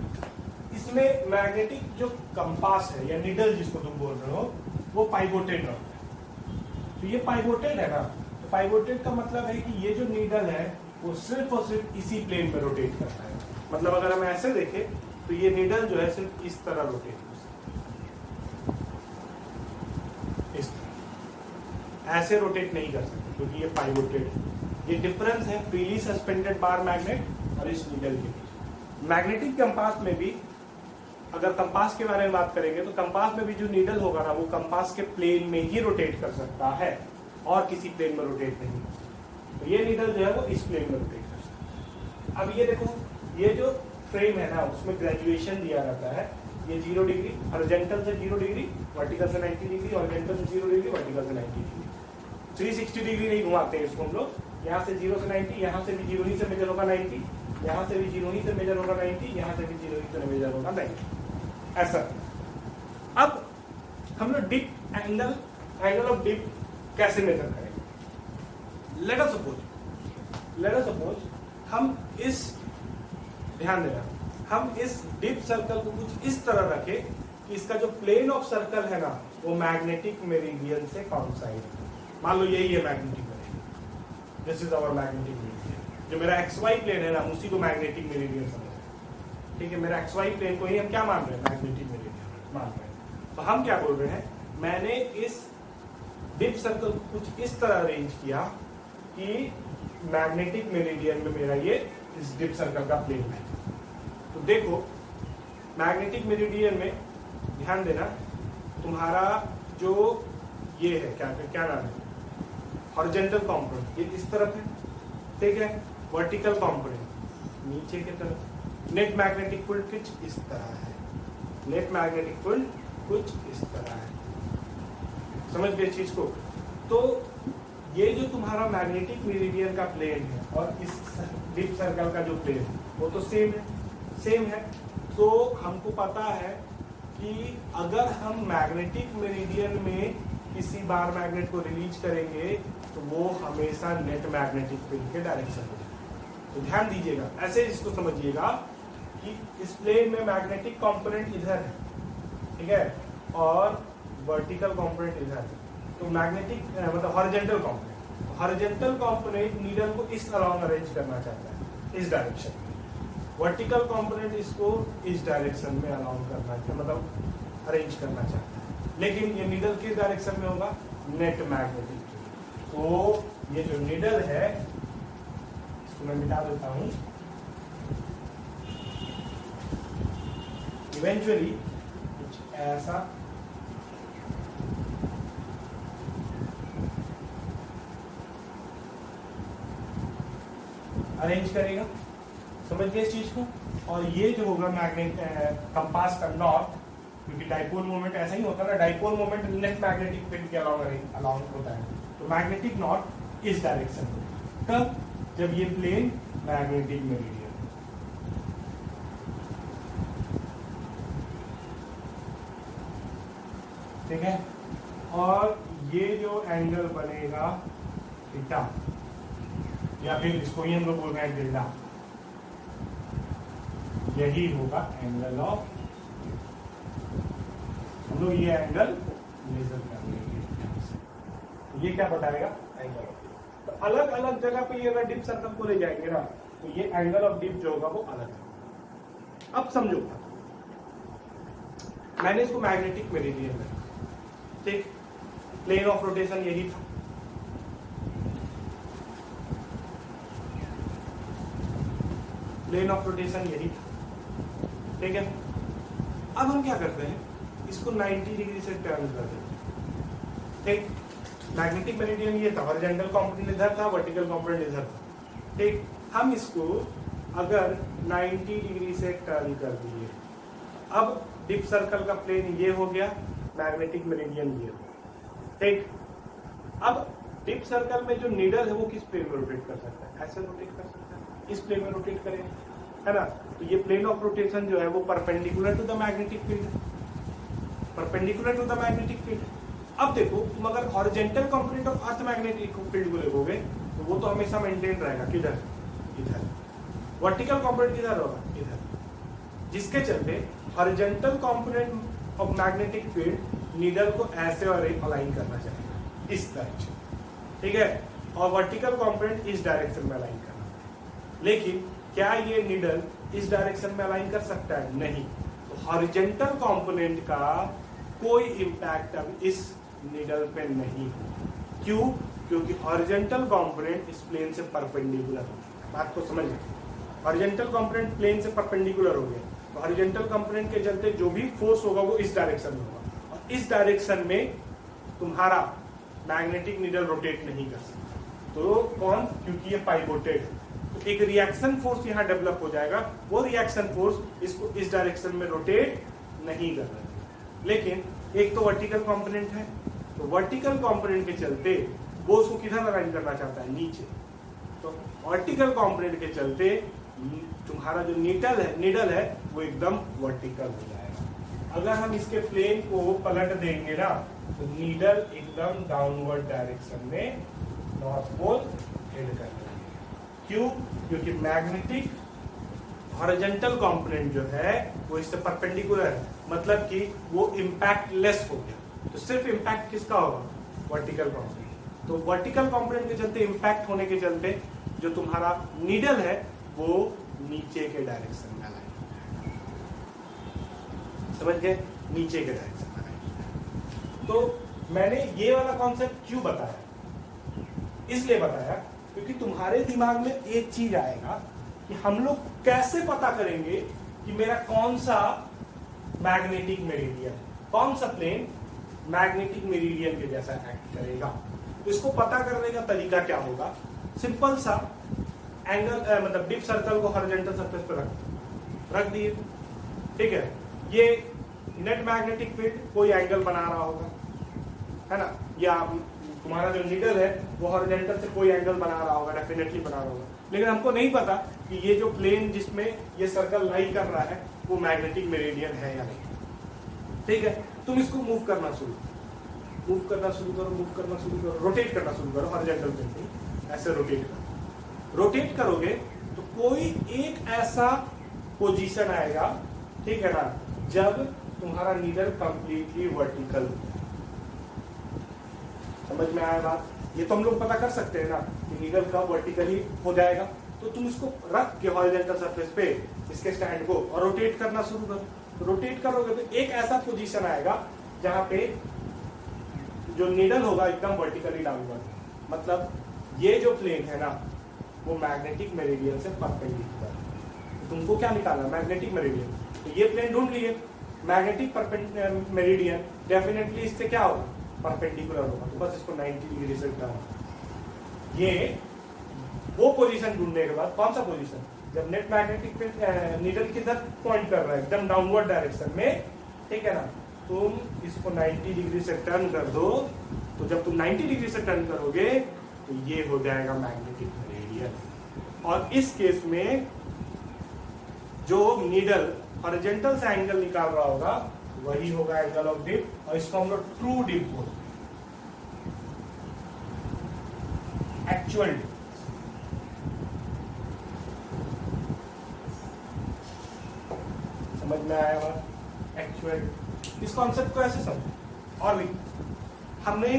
इसमें मैग्नेटिक जो कंपास है या निडल जिसको तुम बोल रहे हो वो पाइवोटेड रहता है। तो ये पाइवोटेड है ना, तो पाइवोटेड का मतलब है कि ये जो निडल है वो सिर्फ और सिर्फ इसी प्लेन में रोटेट करता है। मतलब अगर हम ऐसे देखें तो ये निडल जो है सिर्फ इस तरह रोटेट हो सकता है, इस तरह, ऐसे रोटेट नहीं कर सकते क्योंकि ये पाइवोटेड है। ये डिफरेंस है फ्रीली सस्पेंडेड बार मैग्नेट और इस निडल के बीच। मैग्नेटिक कंपास में भी अगर कंपास के बारे में बात करेंगे तो कंपास में भी जो नीडल होगा ना वो कंपास के प्लेन में ही रोटेट कर सकता है और किसी प्लेन में रोटेट नहीं। तो ये नीडल जो है वो इस प्लेन में रोटेट कर सकता है। अब ये देखो, ये जो फ्रेम है ना उसमें ग्रेजुएशन दिया रहता है। ये 0 डिग्री हॉरिजॉन्टल से 0 डिग्री, वर्टिकल से 90 डिग्री, हॉरिजॉन्टल से 0 डिग्री, वर्टिकल से 90 डिग्री। 360 डिग्री नहीं घुमाते हैं इसको हम लोग। यहाँ से 0 से 90, यहाँ से भी 0 ही से मेजर होगा 90, यहाँ से भी 0 ही से मेजर होगा 90, यहाँ से भी 0 ही से मेजर होगा 90, ऐसा। अब हम लोग डिप एंगल ऑफ डिप कैसे मेजर करेंगे? लेट अस सपोज हम इस, ध्यान देना, हम इस डिप सर्कल को कुछ इस तरह रखें कि इसका जो प्लेन ऑफ सर्कल है ना वो मैग्नेटिक मेरिडियन से काउंसाइड है। मान लो यही है magnetic meridian, this is our magnetic meridian. जो मेरा XY प्लेन है ना उसी को मैग्नेटिक मेरिडियन समझ, ठीक है। मेरा XY प्लेन को ही हम क्या मान रहे हैं? मैग्नेटिक मेरिडियन मान रहे हैं। तो हम क्या बोल रहे हैं, मैंने इस डिप सर्कल को कुछ इस तरह अरेंज किया कि मैग्नेटिक मेरिडियन में मेरा ये इस डिप सर्कल का प्लेन है। तो देखो मैग्नेटिक मेरिडियन में ध्यान देना, तुम्हारा जो ये है क्या नाम है? हॉरिजॉन्टल कंपोनेंट ये इस तरफ है, ठीक है। वर्टिकल कंपोनेंट नीचे की तरफ। नेट मैग्नेटिक फील्ड कुछ इस तरह है, नेट मैग्नेटिक फील्ड कुछ इस तरह है। समझ गए चीज को? तो ये जो तुम्हारा मैग्नेटिक मेरिडियन का प्लेन है और इस डिप सर्कल का जो प्लेन है वो तो सेम है। तो हमको पता है कि अगर हम मैग्नेटिक मेरिडियन में किसी बार मैग्नेट को रिलीज करेंगे तो वो हमेशा नेट मैग्नेटिक फील्ड के डायरेक्शन में। तो ध्यान दीजिएगा, ऐसे इसको समझिएगा कि इस प्लेन में मैग्नेटिक कंपोनेंट इधर है, ठीक है, और वर्टिकल कंपोनेंट इधर है। तो मैग्नेटिक मतलब हॉरिजॉन्टल कंपोनेंट नीडल को इस अलाउंग अरेंज करना चाहता है, इस डायरेक्शन में। वर्टिकल कंपोनेंट इसको इस डायरेक्शन में अलाउंग करना चाहता है, मतलब अरेंज करना चाहता है। लेकिन ये नीडल किस डायरेक्शन में होगा? Net magnetic. तो ये जो नीडल है इसको मैं मिटा देता हूं। इवेंचुअली कुछ ऐसा अरेंज करेगा, समझ गए इस चीज को? और ये जो होगा मैग्नेट कंपास का नॉर्थ, क्योंकि डाइपोल मोमेंट ऐसा ही होता है ना, dipole moment net magnetic field के अलाउंग होता है। तो मैग्नेटिक नॉर्थ इस डायरेक्शन में, तब जब ये प्लेन मैग्नेटिक मेरिडियन। ठीक है, और ये जो एंगल बनेगा थीटा, या फिर इसको ही हम लोग बोल रहे हैं डेल्टा, यही होगा एंगल ऑफ, हम लोग ये एंगल मेजर कर लेंगे। ये क्या बताएगा? Angle of dip. तो अलग अलग जगह पे ये अगर डिप सर्कल को ले जाएंगे ना, तो ये एंगल ऑफ डिप जो होगा वो अलग है। अब समझो, मैंने इसको मैग्नेटिक मेरिडियन में, ठीक, प्लेन ऑफ रोटेशन यही था, प्लेन ऑफ रोटेशन यही था, ठीक है। अब हम क्या करते हैं, इसको 90 डिग्री से टर्न कर देते हैं, ठीक। मैग्नेटिक मेरिडियन ये था, हॉरिजॉन्टल कंपोनेंट इधर था, वर्टिकल कंपोनेंट इधर था, ठीक। हम इसको अगर 90 डिग्री से टर्न कर दिए, अब डिप सर्कल का प्लेन ये हो गया, मैग्नेटिक मेरिडियन ये हो गया, ठीक। अब डिप सर्कल में जो नीडल है वो किस प्लेन में रोटेट कर सकता है? ऐसे रोटेट कर सकता है, इस प्लेन में रोटेट करेगा, है ना। तो ये प्लेन ऑफ रोटेशन जो है वो perpendicular to the magnetic field, perpendicular to the magnetic field. अब देखो, तुम अगर horizontal component of earth magnetic field को देखोगे तो वो तो हमेशा मेंटेन रहेगा, किधर? इधर। वर्टिकल कंपोनेंट किधर होगा? इधर। जिसके चलते horizontal component of magnetic field needle को ऐसे और अलाइन करना चाहिए, इस डायरेक्शन, ठीक है, और वर्टिकल कंपोनेंट इस डायरेक्शन में अलाइन करना। लेकिन क्या ये नीडल इस डायरेक्शन में अलाइन कर सकता है? नहीं। तो हॉरिजॉन्टल कंपोनेंट का कोई इंपैक्ट अब इस नीडल पे नहीं। क्यों? क्योंकि हॉरिजॉन्टल कंपोनेंट इस प्लेन से परपेंडिकुलर हो गया। बात को समझ लो, हॉरिजॉन्टल कंपोनेंट प्लेन से परपेंडिकुलर हो गया, तो हॉरिजॉन्टल कंपोनेंट के चलते जो भी फोर्स होगा वो इस डायरेक्शन में होगा, और इस डायरेक्शन में तुम्हारा मैग्नेटिक नीडल रोटेट नहीं कर सकता। तो कौन? क्योंकि ये पाइवोटेड है, तो एक रिएक्शन फोर्स यहाँ डेवलप हो जाएगा, वो रिएक्शन फोर्स इसको इस डायरेक्शन में रोटेट नहीं कर रहा है। लेकिन एक तो वर्टिकल कंपोनेंट है, तो वर्टिकल कंपोनेंट के चलते वो उसको किधर अलाइन करना चाहता है? नीचे। तो वर्टिकल कंपोनेंट के चलते तुम्हारा जो नीडल है वो एकदम वर्टिकल हो जाएगा। अगर हम इसके प्लेन को पलट देंगे ना, तो नीडल एकदम डाउनवर्ड डायरेक्शन में नॉर्थ पोल हेड कर देंगे। क्यों? क्योंकि मैग्नेटिक हॉरिजॉन्टल कंपोनेंट जो है वो इससे परपेंडिकुलर है, मतलब कि वो इम्पैक्ट लेस हो गया। तो सिर्फ इम्पैक्ट किसका होगा? Vertical component. तो वर्टिकल कंपोनेंट के चलते, इम्पैक्ट होने के चलते जो तुम्हारा नीडल है वो नीचे के डायरेक्शन में अलाइन हो जाएगा। समझ गए? नीचे के डायरेक्शन में अलाइन हो जाएगा। तो मैंने ये वाला कॉन्सेप्ट क्यों बताया? इसलिए बताया क्योंकि तुम्हारे दिमाग में एक चीज आएगा कि हम लोग कैसे पता करेंगे कि मेरा कौन सा मैग्नेटिक मेरिडियन, कौन सा प्लेन मैग्नेटिक मेरिडियन के जैसा एक्ट करेगा। तो इसको पता करने का तरीका क्या होगा? सिंपल सा एंगल, मतलब डिप सर्कल को हॉरिजॉन्टल सरफेस पर रख दिए, ठीक है। ये नेट मैग्नेटिक फील्ड कोई एंगल बना रहा होगा, है ना, या तुम्हारा जो नीडल है वो हॉरिजॉन्टल से कोई एंगल बना रहा होगा, डेफिनेटली बना रहा होगा। लेकिन हमको नहीं पता कि ये जो प्लेन जिसमें ये सर्कल लाई कर रहा है वो मैग्नेटिक मेरिडियन है या नहीं, ठीक है। तुम इसको मूव करना शुरू करो, मूव करना शुरू करो, रोटेट करना शुरू करो, हॉरिजॉन्टल प्लेन पे ऐसे रोटेट करो। रोटेट करोगे तो कोई एक ऐसा पोजीशन आएगा, ठीक है ना, जब तुम्हारा नीडल कंप्लीटली वर्टिकल। समझ में आया बात? ये तो हम लोग पता कर सकते हैं ना कि नीडल कब वर्टिकली हो जाएगा। तो तुम इसको रख के हॉरिजॉन्टल सरफेस पे इसके स्टैंड को और रोटेट करना शुरू करो। तो रोटेट करोगे तो एक ऐसा पोजीशन आएगा जहां पे जो नीडल होगा एकदम वर्टिकली डाउनवर्ड, मतलब ये जो प्लेन है ना वो मैग्नेटिक मेरिडियन से परपेंडिकुलर है। तो तुमको क्या निकालना? Magnetic meridian. तो ये प्लेन ढूंढ लिए, मैग्नेटिक मेरिडियन डेफिनेटली इससे क्या होगा? परपेंडिकुलर होगा। तो बस इसको 90 डिग्री से उठाओ। ये वो पोजीशन ढूंढने के बाद, कौन सा पोजीशन? जब नेट मैग्नेटिक फील्ड नीडल किधर पॉइंट कर रहा है? एकदम डाउनवर्ड डायरेक्शन में, ठीक है ना। तुम इसको 90 डिग्री से टर्न कर दो। तो जब तुम 90 डिग्री से टर्न करोगे तो ये हो जाएगा मैग्नेटिक मेरिडियन। और इस केस में जो नीडल हॉरिजॉन्टल से एंगल निकाल रहा होगा वही होगा एंगल ऑफ डिप, और इसको हम लोग ट्रू डिप बोलते हैं, एक्चुअल डिप। समझ में आया होगा एक्चुअल। इस कॉन्सेप्ट को ऐसे समझो। और भी हमने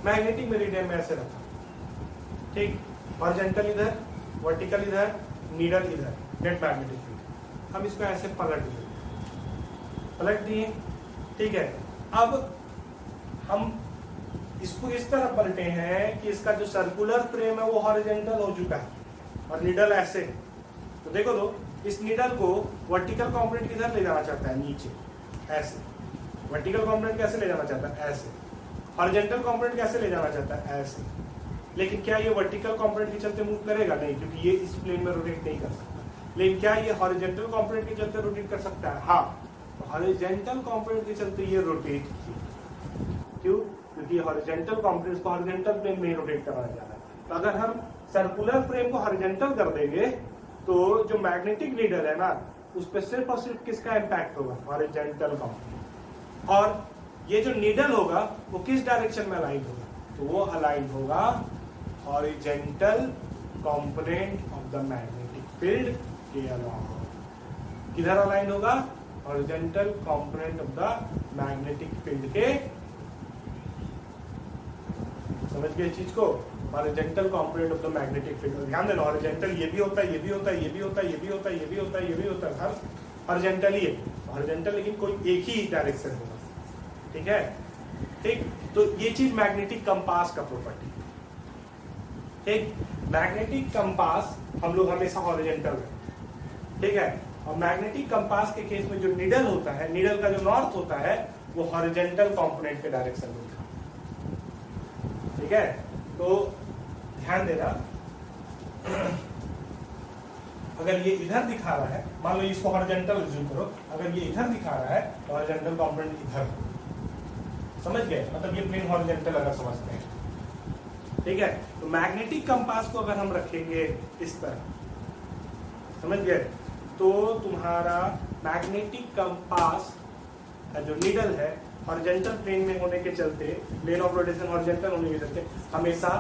मैग्नेटिक मेरिडियन में ऐसे रखा, ठीक, हॉरिजॉन्टल इधर, वर्टिकल इधर, नीडल इधर, नेट मैग्नेटिक फील्ड। हम इसको ऐसे पलट दिए, ठीक है। अब हम इसको इस तरह पलटे हैं कि इसका जो सर्कुलर फ्रेम है वो हॉरिजॉन्टल हो चुका है, और नीडल ऐसे। तो देखो तो इस नीडल को वर्टिकल कंपोनेंट किधर ले जाना चाहता है, नीचे, ऐसे। वर्टिकल कंपोनेंट कैसे ले जाना चाहता है, ऐसे। हॉरिजॉन्टल कंपोनेंट कैसे ले जाना चाहता है, ऐसे। लेकिन क्या ये वर्टिकल कंपोनेंट के चलते मूव करेगा? नहीं, क्योंकि ये इस प्लेन में रोटेट नहीं कर सकता। लेकिन क्या ये हॉरिजॉन्टल कंपोनेंट के चलते रोटेट कर सकता है? हाँ, तो हॉरिजॉन्टल कंपोनेंट के चलते ये रोटेट किया। क्यों? क्योंकि हॉरिजॉन्टल कंपोनेंट को हॉरिजॉन्टल प्लेन में ही रोटेट कराया जा रहा है। तो अगर हम सर्कुलर फ्रेम को हॉरिजॉन्टल कर देंगे तो जो मैग्नेटिक नीडल है ना, उस पर सिर्फ और सिर्फ किसका इम्पैक्ट होगा? Horizontal component. और ये जो नीडल होगा वो किस डायरेक्शन में अलाइन होगा? तो वो अलाइन होगा horizontal component of the magnetic field के अलावा। किधर अलाइन होगा? Horizontal component of the magnetic field के। समझ गए इस चीज को? Horizontal component of the magnetic field. ध्यान देना, हॉरिजॉन्टल ये भी होता है, ये भी होता है, ये भी होता है, ये भी होता है, ये भी होता है, ये भी होता है, हर हॉरिजॉन्टल ही है। हॉरिजॉन्टल लेकिन कोई एक ही डायरेक्शन होगा, ठीक है, ठीक। तो ये चीज मैग्नेटिक कंपास का प्रॉपर्टी, ठीक। मैग्नेटिक कंपास हम लोग हमेशा हॉरिजॉन्टल है, ठीक है। और मैग्नेटिक कंपास के केस में जो नीडल होता है, नीडल का जो नॉर्थ होता है वो हॉरिजॉन्टल कंपोनेंट के डायरेक्शन में होता है, ठीक है। तो ध्यान देना, अगर ये इधर दिखा रहा है, मान लो इसको हॉरिजॉन्टल अज्यूम करो, अगर ये इधर दिखा रहा है तो हॉरिजॉन्टल कंपोनेंट इधर। समझ गए? मतलब ये प्लेन हॉरिजॉन्टल अगर समझते हैं, ठीक है। तो मैग्नेटिक कंपास को अगर हम रखेंगे इस तरह, समझ गए, तो तुम्हारा मैग्नेटिक कंपास का जो नीडल है हॉरिजॉन्टल प्लेन में होने के चलते, प्लेन ऑफ रोटेशन हॉरिजॉन्टल होने के चलते हमेशा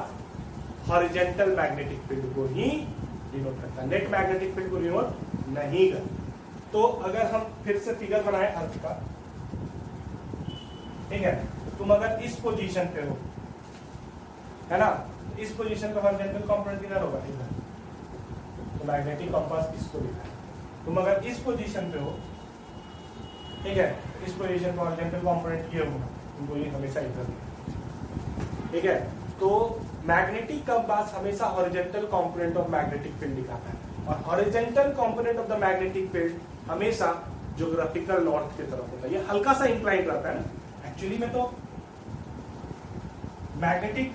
हॉरिजॉन्टल मैग्नेटिक फील्ड को ही डिनोट करता है, नेट मैग्नेटिक फील्ड को डिनोट नहीं करता। तो अगर हम फिर से फिगर बनाए अर्थ का, ठीक है, तुम अगर इस पोजीशन पे हो, है ना, इस पोजीशन पे हॉरिजॉन्टल कंपोनेंट किधर होगा? इधर। तो मैग्नेटिक कंपास इसको दिखा है। तुम अगर इस पोजीशन पे हो, ठीक है, इस पोजीशन पे हॉरिजॉन्टल कंपोनेंट ये होगा, तुमको ये हमेशा इधर दिखेगा, ठीक है। तो मैग्नेटिक कंपास हमेशा horizontal component of magnetic field दिखाता है, और horizontal component of the magnetic field हमेशा ज्योग्राफिकल नॉर्थ की तरफ होता है। ये हल्का सा इंक्लाइन रहता है ना, एक्चुअली में तो मैग्नेटिक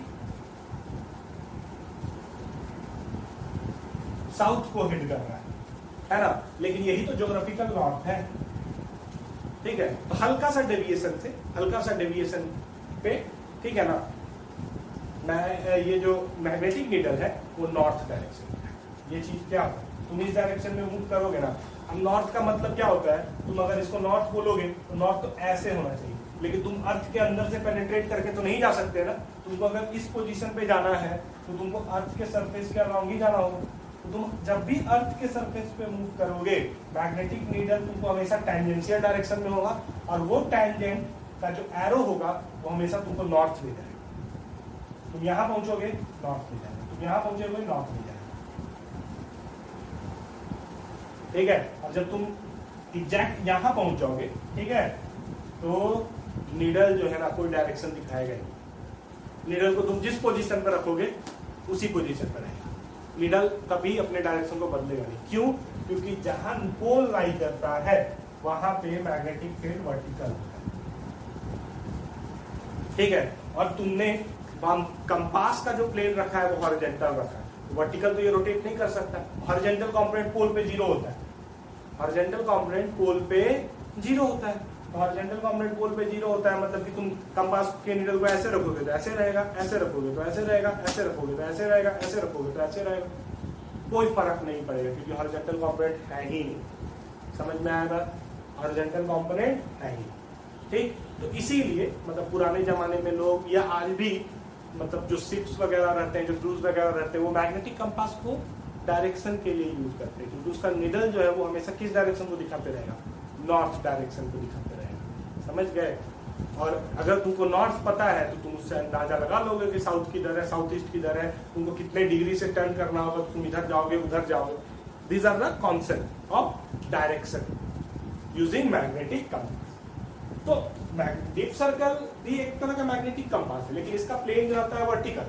साउथ को हिट कर रहा है ना, लेकिन यही तो ज्योग्राफिकल नॉर्थ है, ठीक है। तो हल्का सा डेविएशन से, हल्का सा डेविएशन पे, ठीक है ना, ये जो मैग्नेटिक नीडल है वो नॉर्थ डायरेक्शन में है। ये चीज क्या होता है, तुम इस डायरेक्शन में मूव करोगे ना। अब नॉर्थ का मतलब क्या होता है, तुम अगर इसको नॉर्थ बोलोगे तो नॉर्थ तो ऐसे होना चाहिए, लेकिन तुम अर्थ के अंदर से पेनिट्रेट करके तो नहीं जा सकते ना। तुमको अगर इस पोजीशन पे जाना है तो तुमको अर्थ के सरफेस के अराउंड ही जाना होगा। तो तुम जब भी अर्थ के सरफेस पे मूव करोगे, मैग्नेटिक नीडल तुमको हमेशा टैंजेंशियल डायरेक्शन में होगा, और वो टैंजेंट का जो एरो होगा वो हमेशा तुमको नॉर्थ ले जाएगा। तुम यहां पहुंचोगे, नॉर्थ ले जाएगा, तुम यहां पहुंचोगे, नॉर्थ ले जाएगा, ठीक है। और जब तुम एग्जैक्ट यहां पहुंच जाओगे, ठीक है, तो नीडल जो है ना कोई डायरेक्शन दिखाएगा नहीं। नीडल को तुम जिस पोजीशन पर रखोगे उसी पोजीशन पर रहेगा। नीडल कभी अपने डायरेक्शन को बदलेगा नहीं। क्यों? क्योंकि जहां पोल लाई करता है वहां पे मैग्नेटिक फील्ड वर्टिकल होता है, ठीक है। और तुमने कंपास का जो प्लेन रखा है वो हॉरिजॉन्टल रखा है, वर्टिकल तो ये रोटेट नहीं कर सकता। हॉरिजॉन्टल कंपोनेंट पोल पे 0 होता है, हॉरिजॉन्टल कंपोनेंट पोल पे 0 होता है। तो हॉरिजॉन्टल कंपोनेंट पोल पे 0 होता है, मतलब कि तुम कंपास के नीडल को ऐसे रखोगे तो ऐसे रहेगा, ऐसे रखोगे तो ऐसे रहेगा, ऐसे रखोगे तो ऐसे रहेगा, ऐसे रखोगे तो ऐसे रहेगा, कोई फर्क नहीं पड़ेगा, क्योंकि हॉरिजॉन्टल कंपोनेंट है ही नहीं। समझ में आया बात? हॉरिजॉन्टल कंपोनेंट नहीं। ठीक, तो इसीलिए मतलब पुराने जमाने में लोग या आज भी मतलब जो शिप्स वगैरह रहते हैं, जो क्रूज वगैरह रहते हैं, वो मैग्नेटिक कंपास को डायरेक्शन के लिए यूज करते हैं, क्योंकि उसका निडल जो है वो हमेशा किस डायरेक्शन को दिखाते रहेगा, नॉर्थ डायरेक्शन को दिखाते रहेगा। समझ गए? और अगर तुमको नॉर्थ पता है तो तुम उससे अंदाजा लगा लोगे कि साउथ किधर है, साउथ ईस्ट किधर है, तुमको कितने डिग्री से टर्न करना होगा, तुम इधर जाओगे उधर जाओगे। These are the concept of direction using magnetic compass. तो डीप सर्कल भी एक तरह का मैग्नेटिक कंपास है, लेकिन इसका प्लेन जो रहता है वर्टिकल,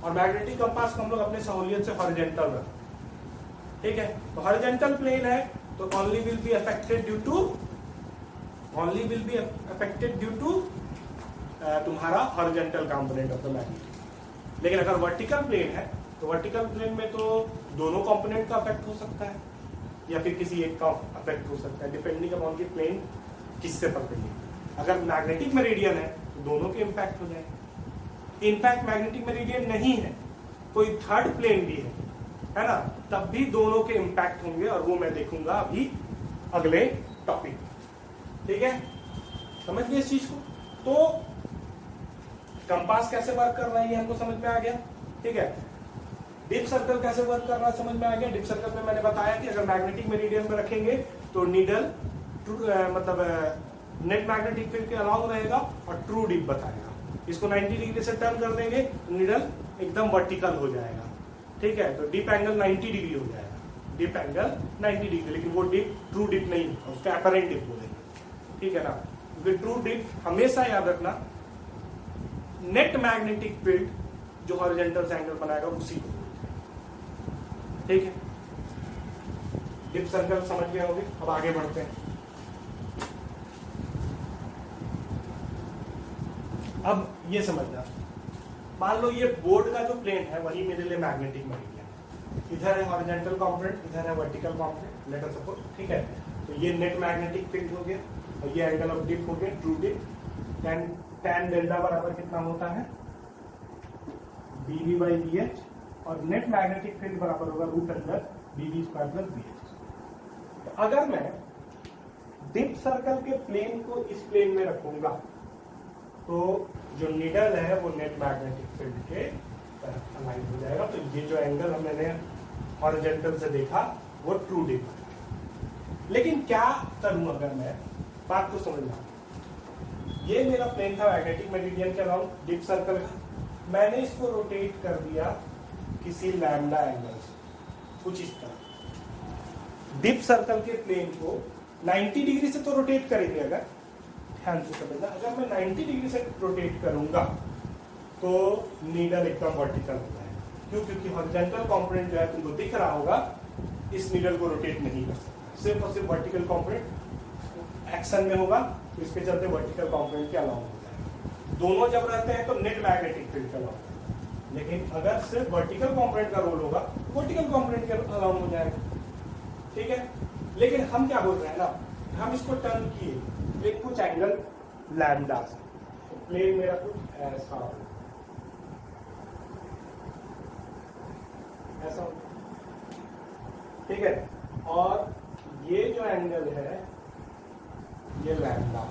और मैग्नेटिक कंपास को हम लोग अपने सहूलियत से हॉरिजॉन्टल रखते हैं। ठीक है, तो हॉरिजॉन्टल प्लेन है तो only will be affected due to तुम्हारा horizontal component of the magnet. लेकिन अगर वर्टिकल प्लेन है तो वर्टिकल प्लेन में तो दोनों कंपोनेंट का अफेक्ट हो सकता है या फिर किसी एक का अफेक्ट हो सकता है, डिपेंडिंग अपॉन की प्लेन किससे परपेंडिकुलर। अगर मैग्नेटिक मेरिडियन है तो दोनों के इंपैक्ट हो जाएंगे। इनफैक्ट मैग्नेटिक मेरिडियन नहीं है, कोई थर्ड प्लेन भी है ना, तब भी दोनों के इंपैक्ट होंगे, और वो मैं देखूंगा अभी अगले टॉपिक। ठीक है, समझ गए इस चीज को? तो कंपास कैसे वर्क कर रहा है ये हमको समझ में आ गया। ठीक है, डीप सर्कल कैसे वर्क कर रहा है समझ में आ गया। डीप सर्कल में मैंने बताया कि अगर मैग्नेटिक मेरिडियन में रखेंगे तो नीडल मतलब नेट मैग्नेटिक फील्ड के अलाउ रहेगा और ट्रू डीप बताएगा। इसको 90 डिग्री से टर्न कर देंगे, नीडल एकदम वर्टिकल हो जाएगा। ठीक है, तो डीप एंगल 90 डिग्री हो जाएगा, डीप एंगल 90 डिग्री, लेकिन वो डीप ट्रू डीप नहीं है, उसका अपरेंट डीप बोलेंगे। ठीक है ना, क्योंकि ट्रू डीप हमेशा याद रखना नेट मैग्नेटिक फील्ड जो हॉरिजॉन्टल एंगल बनाएगा उसी को। ठीक है, डीप सर्कल समझ गए होंगे। अब आगे बढ़ते हैं। अब ये समझना, मान लो ये बोर्ड का जो प्लेन है वही मेरे लिए मैग्नेटिक मेरिडियन, इधर है हॉरिजॉन्टल कंपोनेंट, इधर है vertical component, let us suppose. ठीक है, तो ये नेट मैग्नेटिक फील्ड हो गया और ये एंगल ऑफ डिप हो गया ट्रू डिप। tan डेल्टा बराबर कितना होता है, dv बाई bh, और नेट मैग्नेटिक फील्ड बराबर होगा root under dv square plus bh। तो अगर मैं डीप सर्कल के प्लेन को इस प्लेन में रखूंगा तो जो नीडल है वो नेट मैग्नेटिक फील्ड के तरफ अलाइन हो जाएगा। तो ये जो एंगल हमने हॉरिजॉन्टल से देखा वो ट्रू डिप। लेकिन क्या करूं अगर मैं, बात को समझना, ये मेरा प्लेन था मैग्नेटिक मेरिडियन के अराउंड डीप सर्कल का, मैंने इसको रोटेट कर दिया किसी लैम्डा एंगल से, कुछ इस तरह। डीप सर्कल के प्लेन को 90 डिग्री से तो रोटेट करेंगे, अगर ध्यान से समझना, अगर मैं 90 डिग्री से रोटेट करूंगा तो नीडल एकदम वर्टिकल हो जाएगा। क्यों? क्योंकि हॉरिजॉन्टल कंपोनेंट जो है तुमको दिख रहा होगा, इस नीडल को रोटेट नहीं कर सकता, सिर्फ और सिर्फ वर्टिकल कंपोनेंट एक्शन में होगा, तो इसके चलते वर्टिकल कंपोनेंट के अलाउ हो जाएगा। दोनों जब रहते हैं तो नेट मैग्नेटिक फील्ड का अलाउ होगा, लेकिन अगर सिर्फ वर्टिकल कंपोनेंट का रोल होगा वर्टिकल कंपोनेंट के अलाउ हो जाएगा। ठीक है, लेकिन हम क्या बोल रहे हैं ना, हम इसको टर्न किए एक कुछ एंगल लैम्डा से, तो प्लेन मेरा कुछ ऐसा हो, ऐसा हो। ठीक है, और ये जो एंगल है ये लैम्डा,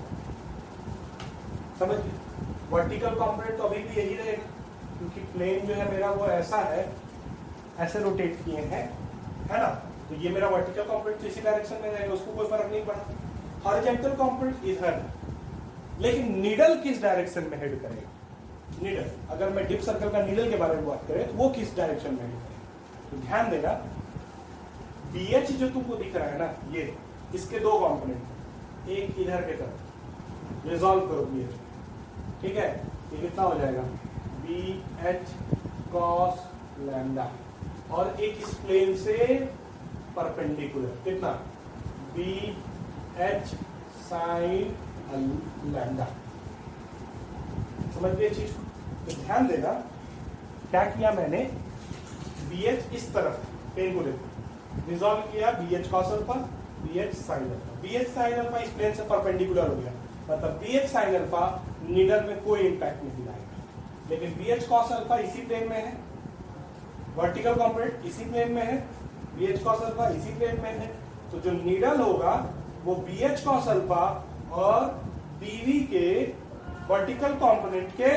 समझ। वर्टिकल कंपोनेंट तो अभी भी यही रहेगा, क्योंकि प्लेन जो है मेरा वो ऐसा है, ऐसे रोटेट किए हैं, है ना, तो ये मेरा वर्टिकल कंपोनेंट इसी डायरेक्शन में रहेगा, उसको कोई फर्क नहीं पड़ा। हॉरिजॉन्टल कंपोनेंट इधर, लेकिन नीडल किस डायरेक्शन में हेड करेगा, नीडल, अगर मैं डीप सर्कल का नीडल के बारे में बात करें तो वो किस डायरेक्शन में हेड करेगा, तो ध्यान देना BH जो तुमको दिख रहा है ना, ये इसके दो कंपोनेंट, एक इधर के तरफ, रिजॉल्व करो BH। ठीक है, ये कितना हो जाएगा, BH cos लैम्डा, और एक इस प्लेन से परपेंडिकुलर कितना, BH sin लैम्डा। समझ गए चीज को? तो ध्यान देना क्या किया मैंने, BH इस तरफ प्लेन को देखो, रिजॉल्व किया BH cos alpha, BH sin alpha. BH sin alpha इस प्लेन से परपेंडिकुलर हो गया, मतलब BH sin अल्फा नीडल में कोई इंपैक्ट नहीं लाएगा। लेकिन BH cos अल्फा इसी प्लेन में है, वर्टिकल कंपोनेंट इसी प्लेन में है, BH cos अल्फा इसी प्लेन में है, तो जो नीडल होगा वो BH cos अल्फा और BV के वर्टिकल कंपोनेंट के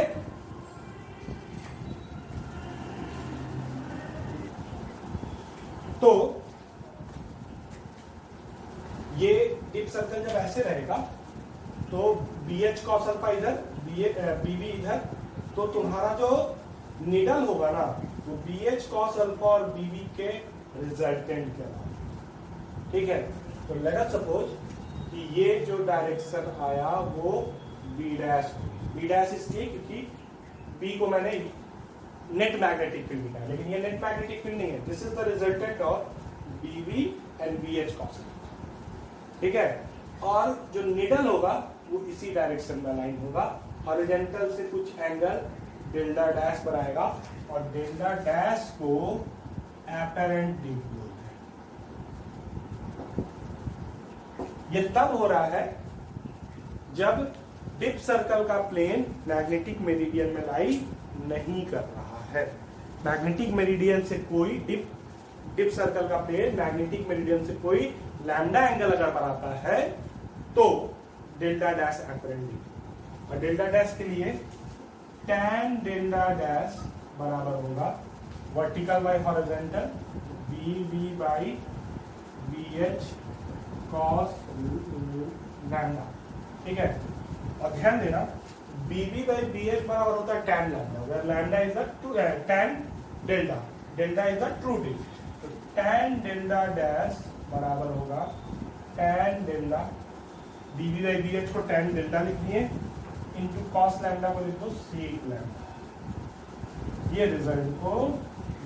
तो ये डिप सर्कल जब ऐसे रहेगा तो BH cos अल्फा इधर, BV इधर, तो तुम्हारा जो निडल होगा ना वो BH cos अल्फा और BV के रिजल्टेंट के अलावा, ठीक है। तो लेट अस सपोज कि ये जो डायरेक्शन आया वो B डैश इसलिए क्योंकि B को मैंने नेट मैग्नेटिक फील्ड लिखा है, लेकिन ये नेट मैग्नेटिक फील्ड नहीं है। This is the resultant of BV and BH cos, ठीक है। और जो निडल होगा वो इसी डायरेक्शन में लाइन होगा, हॉरिजॉन्टल से कुछ एंगल डेल्टा डैश बनाएगा और डेल्टा डैश को एपरेंट डिप बोलते हैं। ये तब हो रहा है जब डिप सर्कल का प्लेन मैग्नेटिक मेरिडियन में लाई नहीं कर रहा है। मैग्नेटिक मेरिडियन से कोई डिप सर्कल का प्लेन मैग्नेटिक मेरिडियन से कोई लैम्डा एंगल अगर बनाता है तो डेल्टा डैश एपरेंट डिप, और डेल्टा डैश के लिए tan डेल्टा डैश बराबर होगा vertical bye horizontal BV by BH cos lambda, ठीक है। और ध्यान देना BV बाई BH बराबर होता है tan lambda, where lambda is the tan delta, delta is the true dip. तो tan डेल्टा डैश बराबर होगा tan delta, BV by BH को tan डेल्टा लिख दिए इंटू cos लैम्डा को लिख दो sec लैम्डा। ये रिजल्ट को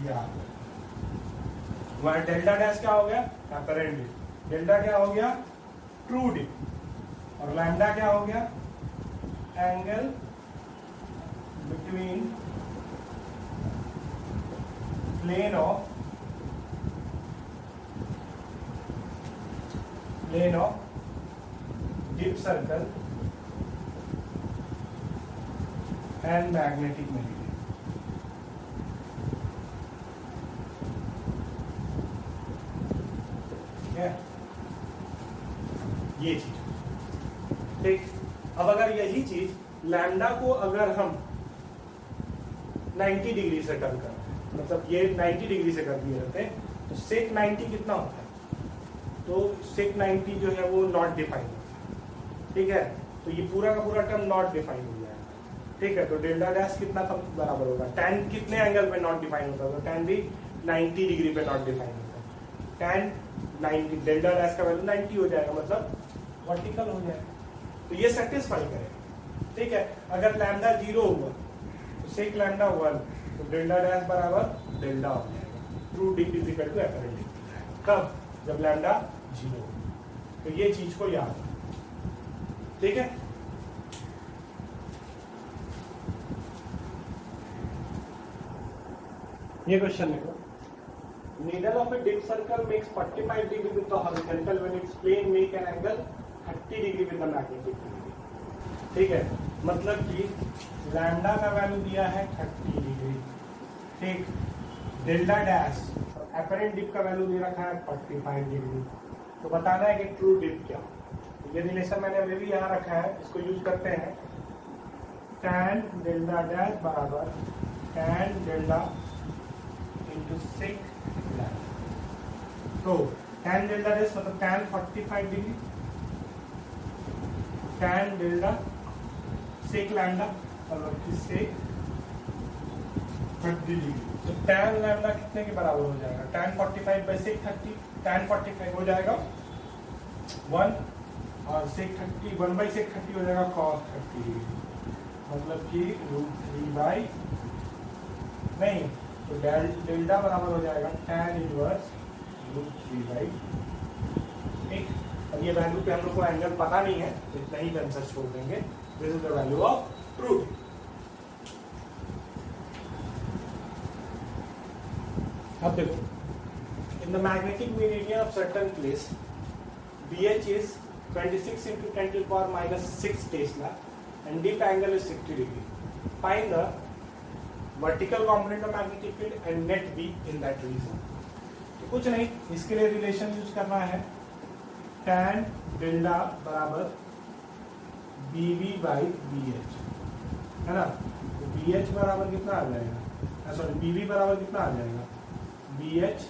याद रखो। वहां डेल्टा डैश क्या हो गया? Apparent dip. डेल्टा क्या हो गया? True dip. और लैम्डा क्या हो गया? Angle between plane of dip circle and magnetic meridian. ये चीज, ठीक। अब अगर यही चीज लैम्डा को अगर हम 90 डिग्री से टर्न करते, मतलब ये 90 डिग्री से कर दिए रहते तो सेक 90 कितना होता है? तो सेक 90 जो है वो नॉट डिफाइन होता है, ठीक है। तो ये पूरा का पूरा टर्म नॉट डिफाइन हो जाएगा, ठीक है। तो डेल्टा डैश कितना बराबर होगा? tan कितने एंगल पे नॉट डिफाइन होता है? तो tan भी 90 डिग्री पे नॉट डिफाइन होता है। tan 90, डेल्टा डैश का वैल्यू 90 हो जाएगा, मतलब वर्टिकल हो जाएगा। तो ये सेटिस्फाई करेगा, ठीक है। अगर लैम्डा 0 हुआ तो सेक लैम्डा 1, तो डेल्टा डैश बराबर डेल्टा हो जाएगा। True dip is equal to apparent dip. कब? जब लैम्डा 0 हो। तो ये चीज को याद रखो, ठीक है। ये क्वेश्चन देखो, needle of a dip circle makes 45 degree with the horizontal when its plane make an angle 30 degree with the magnetic field, ठीक है। मतलब कि लैम्डा का वैल्यू दिया है 30 डिग्री, ठीक। डेल्टा डैश एपरेंट डिप का वैल्यू दे रखा है 45 डिग्री। तो बताना है कि ट्रू डिप क्या हो। ये रिलेशन मैंने अभी भी यहाँ रखा है, इसको यूज करते हैं। tan डेल्टा डैश बराबर tan delta into sec lambda. तो tan डेल्टा डैश मतलब tan 45 degree, tan delta sec lambda और सेक 30 डिग्री। तो tan लैम्डा कितने के बराबर हो जाएगा? tan 45 बाई सेक 30, tan 45 हो जाएगा 1 और सेक 30 1 बाई सेक 30 हो जाएगा cos 30 डिग्री, मतलब कि √3 बाई नहीं, तो डेल्टा बराबर हो जाएगा tan इनवर्स √3 बाई, ठीक। और ये वैल्यू पे हम लोग को एंगल पता नहीं है, इतना ही आंसर छोड़ देंगे। This is the value of true dip. अब देखो, in the magnetic meridian of certain place BH is 26 into 10 to the power minus 6 Tesla and dip angle is 60 degree. Find the vertical component of magnetic field and net B in that region. तो कुछ नहीं, इसके लिए relation use करना है tan delta बराबर BV by BH, है ना। तो BH बराबर कितना आ जाएगा, सॉरी BV बराबर कितना आ जाएगा, BH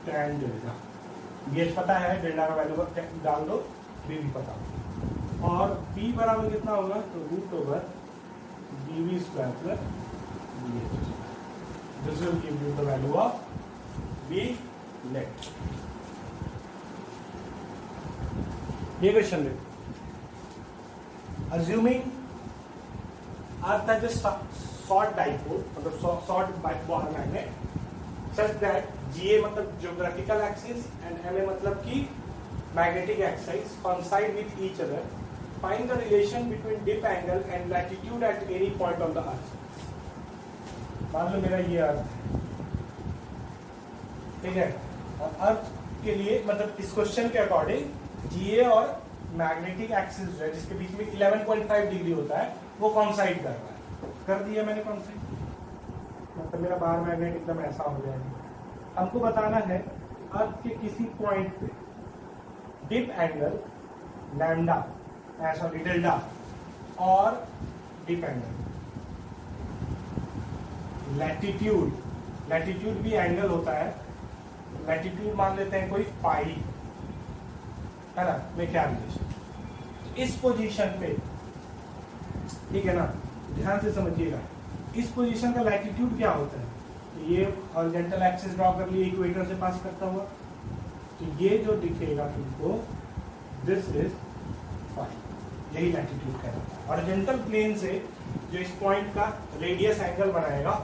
tan डेल्टा। BH पता है, डेल्टा का वैल्यू डाल दो, BV पता हो। और B बराबर कितना होगा, तो root over BV square plus BH। This will give you the value of B net. ये क्वेश्चन देखो, assuming Earth has a short dipole, मतलब short Bohr magnet, such that GA मतलब geographical axis and MA मतलब कि magnetic axis coincide with each other. Find the relation between dip angle and latitude at any point on the Earth. मान लो मेरा ये अर्थ है, ठीक है, और अर्थ के लिए मतलब इस क्वेश्चन के अकॉर्डिंग जीए और मैग्नेटिक एक्सिस जो है जिसके बीच में 11.5 डिग्री होता है वो कॉन्साइड कर रहा है। कर दिया मैंने कॉन्साइड, मतलब मेरा बार मैग्नेट एकदम ऐसा हो जाएगा। हमको बताना है अर्थ के किसी पॉइंट पे dip angle lambda, sorry delta, और डिप एंगल लैटिट्यूड, लैटिट्यूड भी एंगल होता है, लैटिट्यूड मान लेते हैं कोई पाई, है ना, में क्या रिलेशन। इस पोजीशन पे, ठीक है ना, ध्यान से समझिएगा, इस पोजीशन का लैटिट्यूड क्या होता है, तो ये हॉरिजॉन्टल एक्सिस ड्रॉ कर लिए इक्वेटर से पास करता हुआ, तो ये जो दिखेगा तुमको दिस इज फाई, यही लैटिट्यूड कहलाता है। हॉरिजॉन्टल प्लेन से जो इस पॉइंट का रेडियस एंगल बनाएगा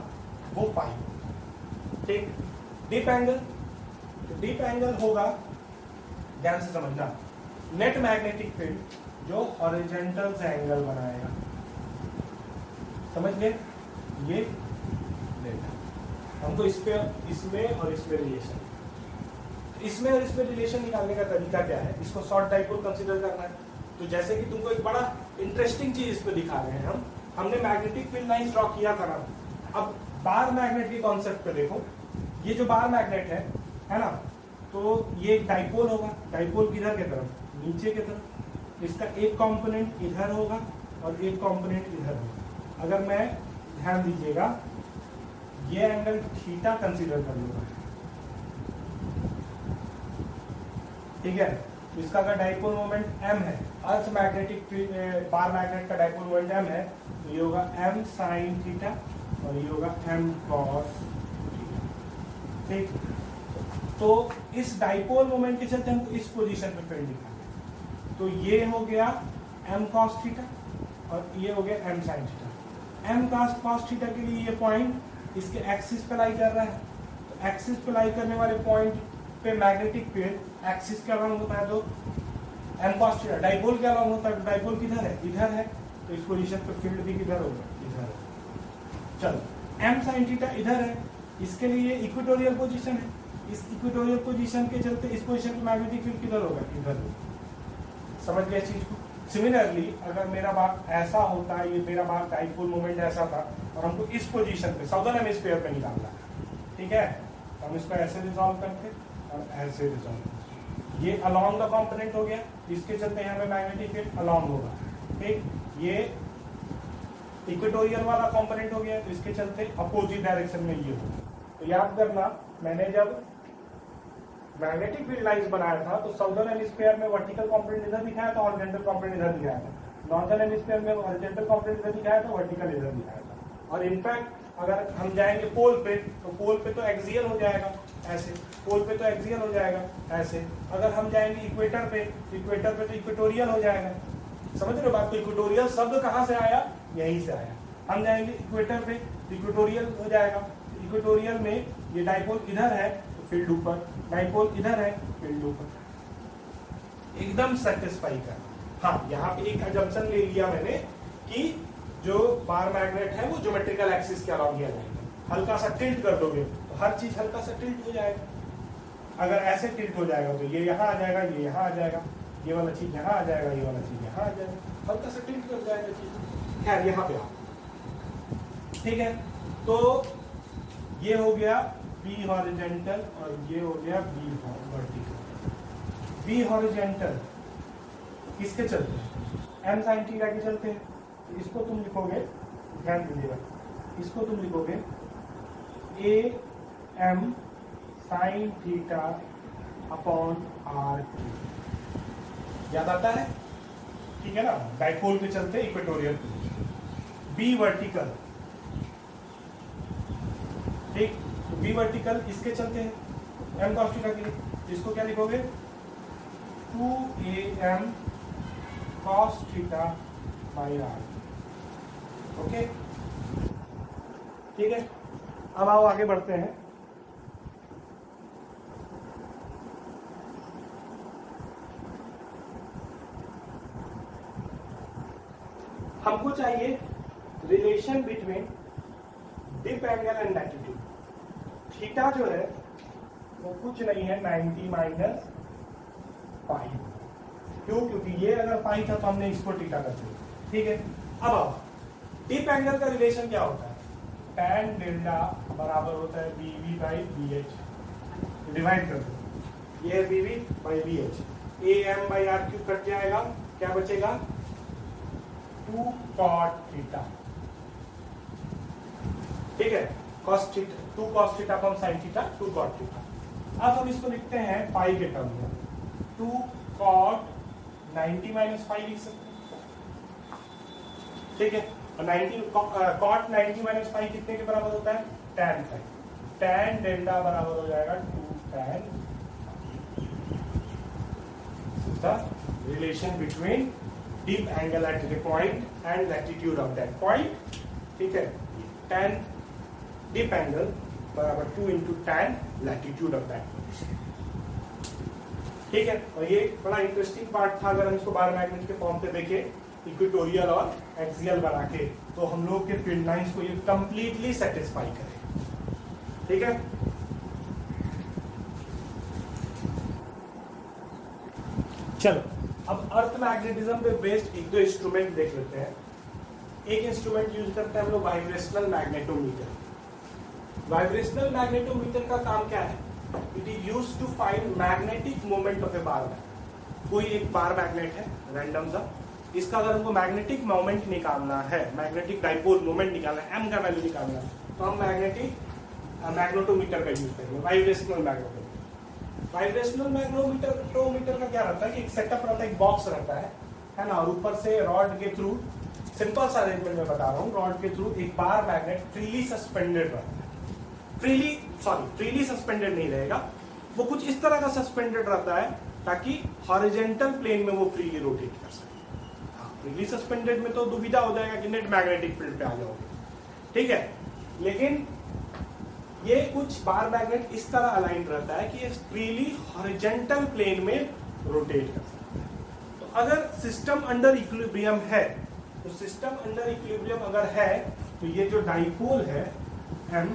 वो फाई, ठीक। डीप एंगल, तो डीप एंगल होगा, ध्यान से समझना, नेट मैग्नेटिक फील्ड जो हॉरिजॉन्टल से एंगल बनाएगा, समझ गए, ये डेल्टा। हमको इस पे, इसमें और इसमें रिलेशन, इसमें और इसमें रिलेशन निकालने का तरीका क्या है, इसको शॉर्ट डाइपोल कंसीडर करना है। तो जैसे कि तुमको एक बड़ा इंटरेस्टिंग चीज इस पे दिखा रहे हैं हमने मैग्नेटिक फील्ड लाइन ड्रॉ किया था ना। अब बार मैग्नेट के कॉन्सेप्ट पे देखो, ये जो बार मैग्नेट है ना, तो ये एक डाइपोल होगा, डाइपोल किधर की तरफ, नीचे की तरफ, इसका एक कंपोनेंट इधर होगा और एक कंपोनेंट इधर होगा। अगर मैं, ध्यान दीजिएगा, ये एंगल थीटा कंसीडर कर लूंगा, ठीक है, इसका अगर डाइपोल मोमेंट m है, अर्थ मैग्नेटिक बार मैग्नेट का डाइपोल मोमेंट m है, तो ये होगा m sin थीटा और ये होगा m cos थीटा, ठीक। तो इस डाइपोल मोमेंट के चलते हमको इस पोजीशन पे फील्ड निकालना, तो ये हो गया m cos थीटा और ये हो गया m sin theta. m cos theta के लिए ये पॉइंट इसके एक्सिस पे लाई कर रहा है, तो एक्सिस पे लाई करने वाले पॉइंट पे मैग्नेटिक फील्ड एक्सिस के अलॉन्ग होता है, तो m cos थीटा। डाइपोल के अलॉन्ग होता है, तो डाइपोल किधर है, इधर है, तो इस पोजीशन पे फील्ड भी किधर होगा, इधर होगा। चलो, m sin थीटा इधर है, इसके लिए इक्वेटोरियल पोजीशन है, इस इक्वेटोरियल पोजीशन के चलते इस पोजीशन पे मैग्नेटिक फील्ड किधर होगा, इधर होगा। समझ गए चीज को। सिमिलरली अगर मेरा बार ऐसा होता है, ये मेरा बार डाइपोल मोमेंट ऐसा था और हमको इस पोजीशन पे साउदर्न हेमिस्फीयर पे निकालना है, ठीक है, तो हम इसको ऐसे रिजॉल्व करते और ऐसे रिजॉल्व। ये अलॉन्ग द कंपोनेंट हो गया, इसके चलते यहाँ पे मैग्नेटिक फील्ड अलॉन्ग होगा, ठीक। ये इक्वेटोरियल वाला कंपोनेंट हो गया, तो इसके चलते अपोजिट डायरेक्शन में ये होगा। तो याद करना, मैंने जब मैग्नेटिक फील्ड लाइंस बनाया था तो साउदर्न हेमिस्फीयर में वर्टिकल कंपोनेंट इधर दिखाया था, हॉरिजॉन्टल कंपोनेंट इधर दिखाया था। नॉर्दर्न हेमिस्फीयर में हॉरिजॉन्टल कंपोनेंट इधर दिखाया था, वर्टिकल इधर दिखाया था। और इनफैक्ट अगर हम जाएंगे पोल पे, तो पोल पे तो एक्सियल हो जाएगा ऐसे, पोल पे तो एक्सियल हो जाएगा ऐसे। अगर हम जाएंगे इक्वेटर पे, इक्वेटर पे तो इक्वेटोरियल हो जाएगा। समझ रहे हो बात को, इक्वेटोरियल शब्द कहाँ से आया, यहीं से आया। हम जाएंगे इक्वेटर पे, इक्वेटोरियल हो जाएगा। इक्वेटोरियल में ये डाइपोल इधर है तो फील्ड ऊपर, डाइपोल इधर है फील्ड ऊपर, एकदम सेटिस्फाई कर। हाँ, यहाँ पे एक अजम्पशन ले लिया मैंने कि जो बार मैग्नेट है वो ज्योमेट्रिकल एक्सिस के अलॉन्ग किया जाएगा। हल्का सा टिल्ट कर दोगे तो हर चीज हल्का सा टिल्ट हो जाएगा। अगर ऐसे टिल्ट हो जाएगा तो ये यहाँ आ जाएगा, ये यहाँ आ जाएगा, ये वाला चीज यहाँ आ जाएगा, ये वाला चीज यहाँ आ जाएगा, हल्का सा टिल्ट कर जाएगा चीज। खैर यहाँ पे आओ, ठीक है। तो ये हो गया बी हॉरिजॉन्टल और ये हो गया बी वर्टिकल। बी हॉरिजेंटल किसके चलते हैं? एम साइन थीटा के चलते हैं। तो इसको तुम लिखोगे, ध्यान दीजिएगा, इसको तुम लिखोगे A M sine theta upon R Q. याद आता है? ठीक है ना, डाइपोल पे चलते इक्वेटोरियल। बी वर्टिकल, ठीक, तो बी वर्टिकल इसके चलते हैं एम कॉस थीटा के लिए। इसको क्या लिखोगे? 2am cos theta by R. Okay, ठीक है। अब आओ आगे बढ़ते हैं। हमको चाहिए relation between dip angle and latitude. Theta जो है वो कुछ नहीं है 90 माइनस फाइव। क्यों? क्योंकि ये अगर फाइव था तो हमने इसको थीटा कर दिया, ठीक है। अब आओ, डिप एंगल का रिलेशन क्या होता है? tan डेल्टा बराबर होता है बीवी बाई बी एच। डिवाइड कर दो, ये BV by B H. A M by R cube cut जाएगा, क्या बचेगा? 2 cot थीटा, ठीक है। cos theta 2 cos theta upon sin theta 2 cot theta. अब हम इसको लिखते हैं पाई के टर्म में, 2 cot 90 माइनस फाइव लिख सकते हैं, ठीक है। और 90 cot 90 माइनस फाइव कितने के बराबर होता है? tan five. tan डेल्टा बराबर हो जाएगा 2 tan। Relation between deep angle at the point and latitude of that point, ठीक है। tan deep angle बराबर 2 into tan latitude of that point, ठीक है। और ये बड़ा इंटरेस्टिंग पार्ट था, अगर हम इसको बार मैग्नेट के फॉर्म पे देखें इक्वेटोरियल और एक्सियल बना के, तो हम लोग के फील्ड लाइंस को ये कंप्लीटली सेटिस्फाई करे, ठीक है। चलो अब अर्थ मैग्नेटिज्म पे बेस्ड एक दो इंस्ट्रूमेंट देख लेते हैं। एक इंस्ट्रूमेंट यूज करते हैं हम लोग वाइब्रेशनल मैग्नेटोमीटर। वाइब्रेशनल मैग्नेटोमीटर का काम क्या है? It is used to find magnetic moment of a bar magnet. कोई एक बार मैग्नेट है रैंडम सा, इसका अगर हमको मैग्नेटिक मोमेंट निकालना है, मैग्नेटिक डाइपोल मोमेंट निकालना है, एम का वैल्यू निकालना है, तो हम मैग्नेटोमीटर का यूज करेंगे, वाइब्रेशनल मैग्नेटोमीटर। वाइब्रेशनल मैग्नेटोमीटर का क्या रहता है कि एक सेटअप रहता है, एक बॉक्स रहता है ना, और ऊपर से रॉड के थ्रू, सिंपल सा अरेंजमेंट में बता रहा हूँ, रॉड के थ्रू एक बार मैग्नेट फ्रीली सस्पेंडेड रहता है। फ्रीली सस्पेंडेड नहीं रहेगा, वो कुछ इस तरह का सस्पेंडेड रहता है ताकि हॉरिजेंटल प्लेन में वो फ्रीली रोटेट कर सके। फ्रीली सस्पेंडेड में तो दुविधा हो जाएगा कि नेट मैग्नेटिक फील्ड पे आ जाओगे, ठीक है। लेकिन ये कुछ बार मैग्नेट इस तरह अलाइंड रहता है कि ये फ्रीली हॉरिजेंटल प्लेन में रोटेट कर सकता है। तो अगर सिस्टम अंडर इक्विलिब्रियम है, तो सिस्टम अंडर इक्विलिब्रियम अगर है, तो ये जो डाइपोल है M,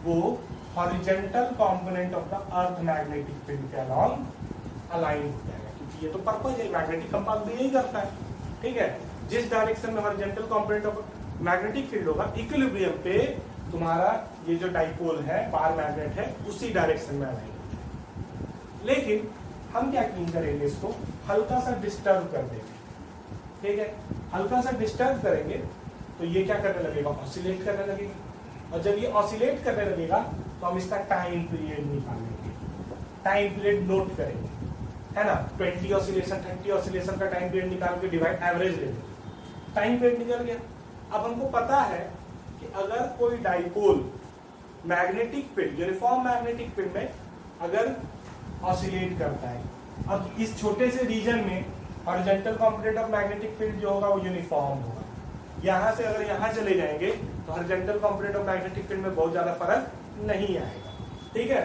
वो horizontal component of the earth magnetic field के अलॉन्ग अलाइन हो जाएगा, क्योंकि ये तो पर्पस है, मैग्नेटिक कंपास भी यही करता है, ठीक है। जिस डायरेक्शन में horizontal component of magnetic field होगा, इक्विलिब्रियम पे तुम्हारा ये जो डाइपोल है, बार मैग्नेट है, उसी डायरेक्शन में अलाइन हो जाएगा। लेकिन हम क्या करेंगे, इसको हल्का सा डिस्टर्ब कर देंगे, ठीक है। हल्का सा डिस्टर्ब करेंगे तो ये क्या करने लगेगा? ऑसिलेट करने लगेगा, और जब ये ऑसिलेट करने लगेगा तो हम इसका टाइम पीरियड निकालेंगे, टाइम पीरियड नोट करेंगे, है ना। 20 ऑसिलेशन 30 ऑसिलेशन का टाइम पीरियड निकाल के डिवाइड एवरेज ले लेंगे, टाइम पीरियड निकल गया। अब हमको पता है कि अगर कोई dipole magnetic field, uniform magnetic field में अगर ऑसिलेट करता है, अब इस छोटे से रीजन में horizontal component of magnetic field जो होगा वो यूनिफॉर्म होगा। यहां से अगर यहां चले जाएंगे तो horizontal component of magnetic field में बहुत ज्यादा फर्क नहीं आएगा, ठीक है।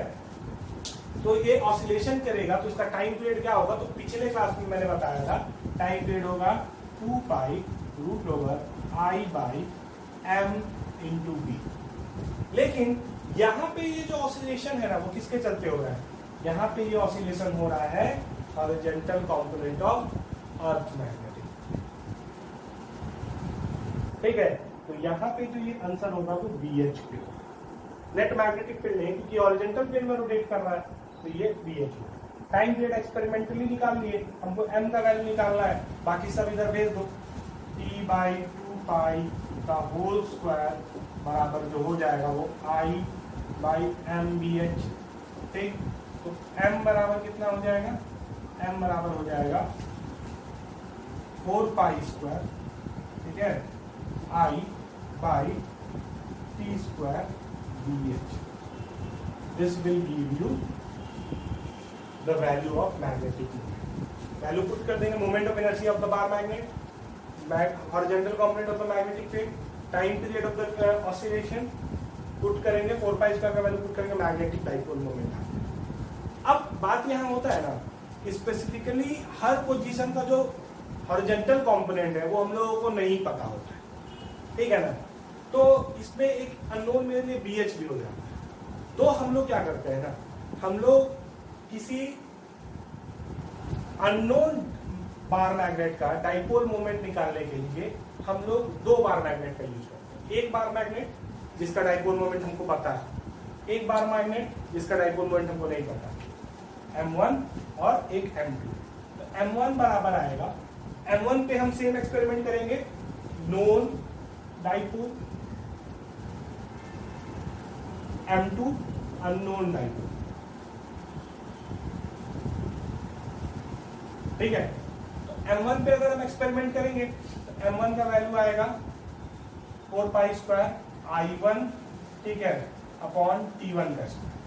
तो ये ऑसिलेशन करेगा तो इसका टाइम पीरियड क्या होगा? तो पिछले क्लास में मैंने बताया था, टाइम पीरियड होगा 2 pi root over I by M into B. लेकिन यहाँ पे ये जो ऑसिलेशन है ना, वो किसके चलते हो रहा है? यहाँ पे ये ऑसिलेशन हो रहा है horizontal component of earth magnetic, ठीक है। तो यहाँ पे जो ये आंसर होगा वो BH पे होगा, नेट मैग्नेटिक फील्ड नहीं, क्योंकि हॉरिजॉन्टल प्लेन में रोटेट कर रहा है, तो ये BH होगा। टाइम पीरियड एक्सपेरिमेंटली निकाल लिए, हमको m का वैल्यू निकालना है, बाकी सब इधर भेज दो। t बाई 2 पाई का होल स्क्वायर बराबर जो हो जाएगा वो i by M B H. ठीक, तो m बराबर कितना हो जाएगा, m बराबर हो जाएगा 4 पाई स्क्वायर, ठीक है, i by T square B H. This will give you the value of magnetic moment. Value put कर देंगे, moment of inertia of the bar magnet, horizontal component of the magnetic field, time period of the oscillation, put करेंगे 4 pi square का value put करेंगे, magnetic dipole moment. अब बात यहाँ होता है ना, स्पेसिफिकली हर पोजीशन का जो हॉरिजॉन्टल कंपोनेंट है वो हम लोगों को नहीं पता होता है, ठीक है ना, तो इसमें एक अननोन मेरे लिए बी एच भी हो जाता है। तो हम लोग क्या करते हैं ना, हम लोग किसी अननोन बार मैग्नेट का डाइपोल मोमेंट निकालने के लिए हम लोग 2 बार मैग्नेट का यूज करते हैं। एक बार मैग्नेट जिसका डाइपोल मोमेंट हमको पता है, एक बार मैग्नेट जिसका डाइपोल मोमेंट हमको नहीं पता, M1 और एक M2। तो M1 बराबर आएगा, M1 पे हम सेम एक्सपेरिमेंट करेंगे, known dipole, M2 unknown dipole, ठीक है। तो M1 पे अगर हम एक्सपेरिमेंट करेंगे तो M1 का वैल्यू आएगा 4 पाई स्क्वायर I1, ठीक है, अपॉन T1 का स्क्वायर,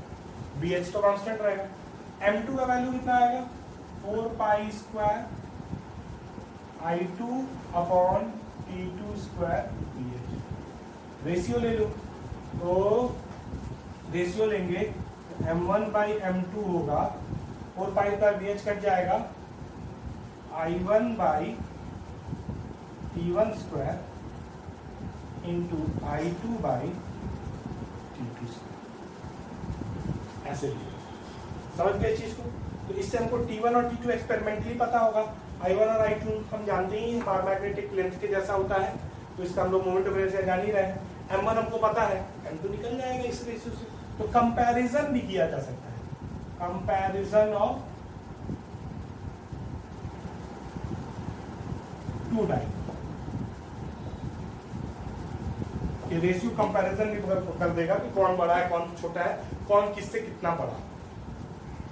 BH तो कांस्टेंट रहेगा। M2 का वैल्यू कितना आएगा, 4 pi square I2 upon T2 square BH। Ratio ले लो, तो रेशियो लेंगे M1 बाई M2 होगा, 4 पाई का BH कट जाएगा, I1 by T1 square into I2 by T2 square. ऐसे समझ गए चीज को। तो इससे हमको T1 और T2 एक्सपेरिमेंटली पता होगा, I1 और I2 हम जानते ही बार मैग्नेटिक लेंथ के जैसा होता है, तो इसका हम लोग मोमेंट ऑफ इनर्शिया जान ही रहे हैं। M1 हमको पता है, M2 निकल जाएगा इस रेशियो से। तो कंपैरिजन भी किया जा सकता है, कंपैरिजन ऑफ 2 डाइपोल, ये रेशियो कंपैरिजन भी कर देगा कि कौन बड़ा है कौन छोटा है, कौन किससे कितना बड़ा।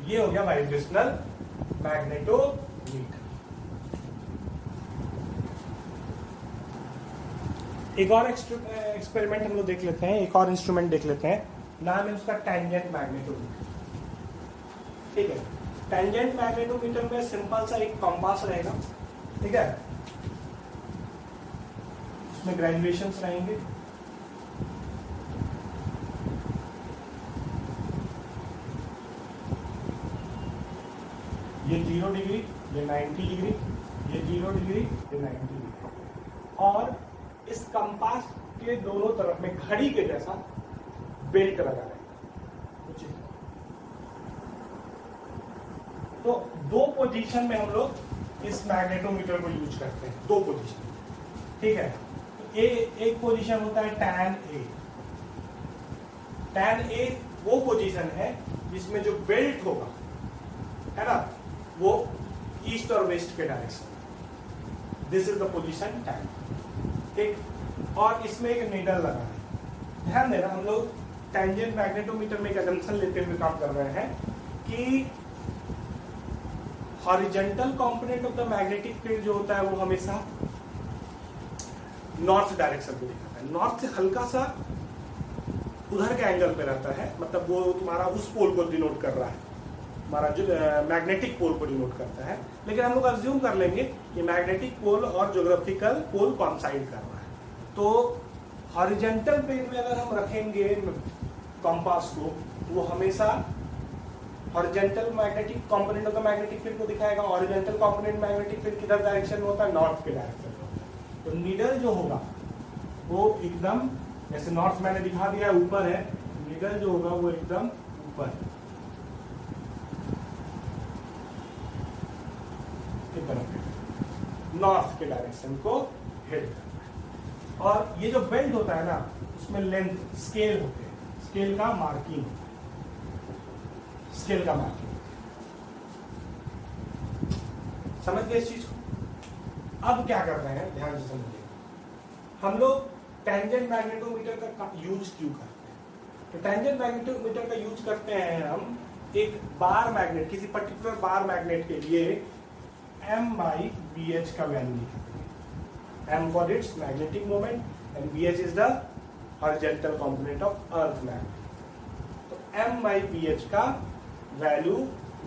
ये हो गया वाइब्रेशनल मैग्नेटोमीटर। एक और एक्सपेरिमेंट हम लोग देख लेते हैं, एक और इंस्ट्रूमेंट देख लेते हैं, नाम है उसका टैंजेंट मैग्नेटोमीटर, ठीक है। टैंजेंट मैग्नेटोमीटर में सिंपल सा एक कंपास रहेगा, ठीक है, उसमें ग्रेजुएशंस रहेंगे, ये 0 डिग्री, ये 90 डिग्री, ये 0 डिग्री, ये 90 डिग्री, और इस कंपास के दोनों तरफ में घड़ी के जैसा बेल्ट लगा रहेगा। तो 2 पोजीशन में हम लोग इस मैग्नेटोमीटर को यूज करते हैं, 2 पोजीशन, ठीक है। तो एक पोजीशन होता है टैन ए। टैन ए वो पोजीशन है जिसमें जो बेल्ट होगा, है ना, वो ईस्ट और वेस्ट के direction, this is the position tan, ठीक। और इसमें एक नीडल लगा है। ध्यान देना, हम लोग टैंजेंट मैग्नेटोमीटर में एक असम्पशन लेते हुए काम कर रहे हैं कि horizontal component of the magnetic field जो होता है वो हमेशा नॉर्थ डायरेक्शन को दिखाता है, नॉर्थ से हल्का सा उधर के एंगल पे रहता है, मतलब वो तुम्हारा उस पोल को डिनोट कर रहा है, हमारा जो मैग्नेटिक पोल को डिनोट करता है। लेकिन हम लोग अज्यूम कर लेंगे कि मैग्नेटिक पोल और ज्योग्राफिकल पोल कॉन्साइड कर रहा है, तो हॉरिजॉन्टल प्लेन में अगर हम रखेंगे कंपास को, वो हमेशा horizontal magnetic component of the magnetic field को दिखाएगा। हॉरिजॉन्टल कंपोनेंट मैग्नेटिक फील्ड किधर डायरेक्शन में होता है, नॉर्थ के डायरेक्शन में होता है। तो नीडल जो होगा वो एकदम, जैसे नॉर्थ मैंने दिखा दिया है ऊपर है, नीडल जो होगा वो एकदम ऊपर नॉर्थ के डायरेक्शन को हेड करता है। और ये जो बेल्ट होता है ना, उसमें लेंथ स्केल होते हैं, स्केल का मार्किंग, स्केल का मार्किंग। समझ गए इस चीज को? अब क्या कर रहे हैं, ध्यान से समझिए। हम लोग टेंजेंट मैग्नेटोमीटर का यूज क्यों करते हैं? तो टेंजेंट मैग्नेटोमीटर का यूज करते हैं हम एक बार मैग्नेट, किसी पर्टिकुलर बार मैग्नेट के लिए M/BH का वैल्यू निकालेंगे। M for its magnetic moment and BH is the horizontal component of earth magnet. तो M/BH का वैल्यू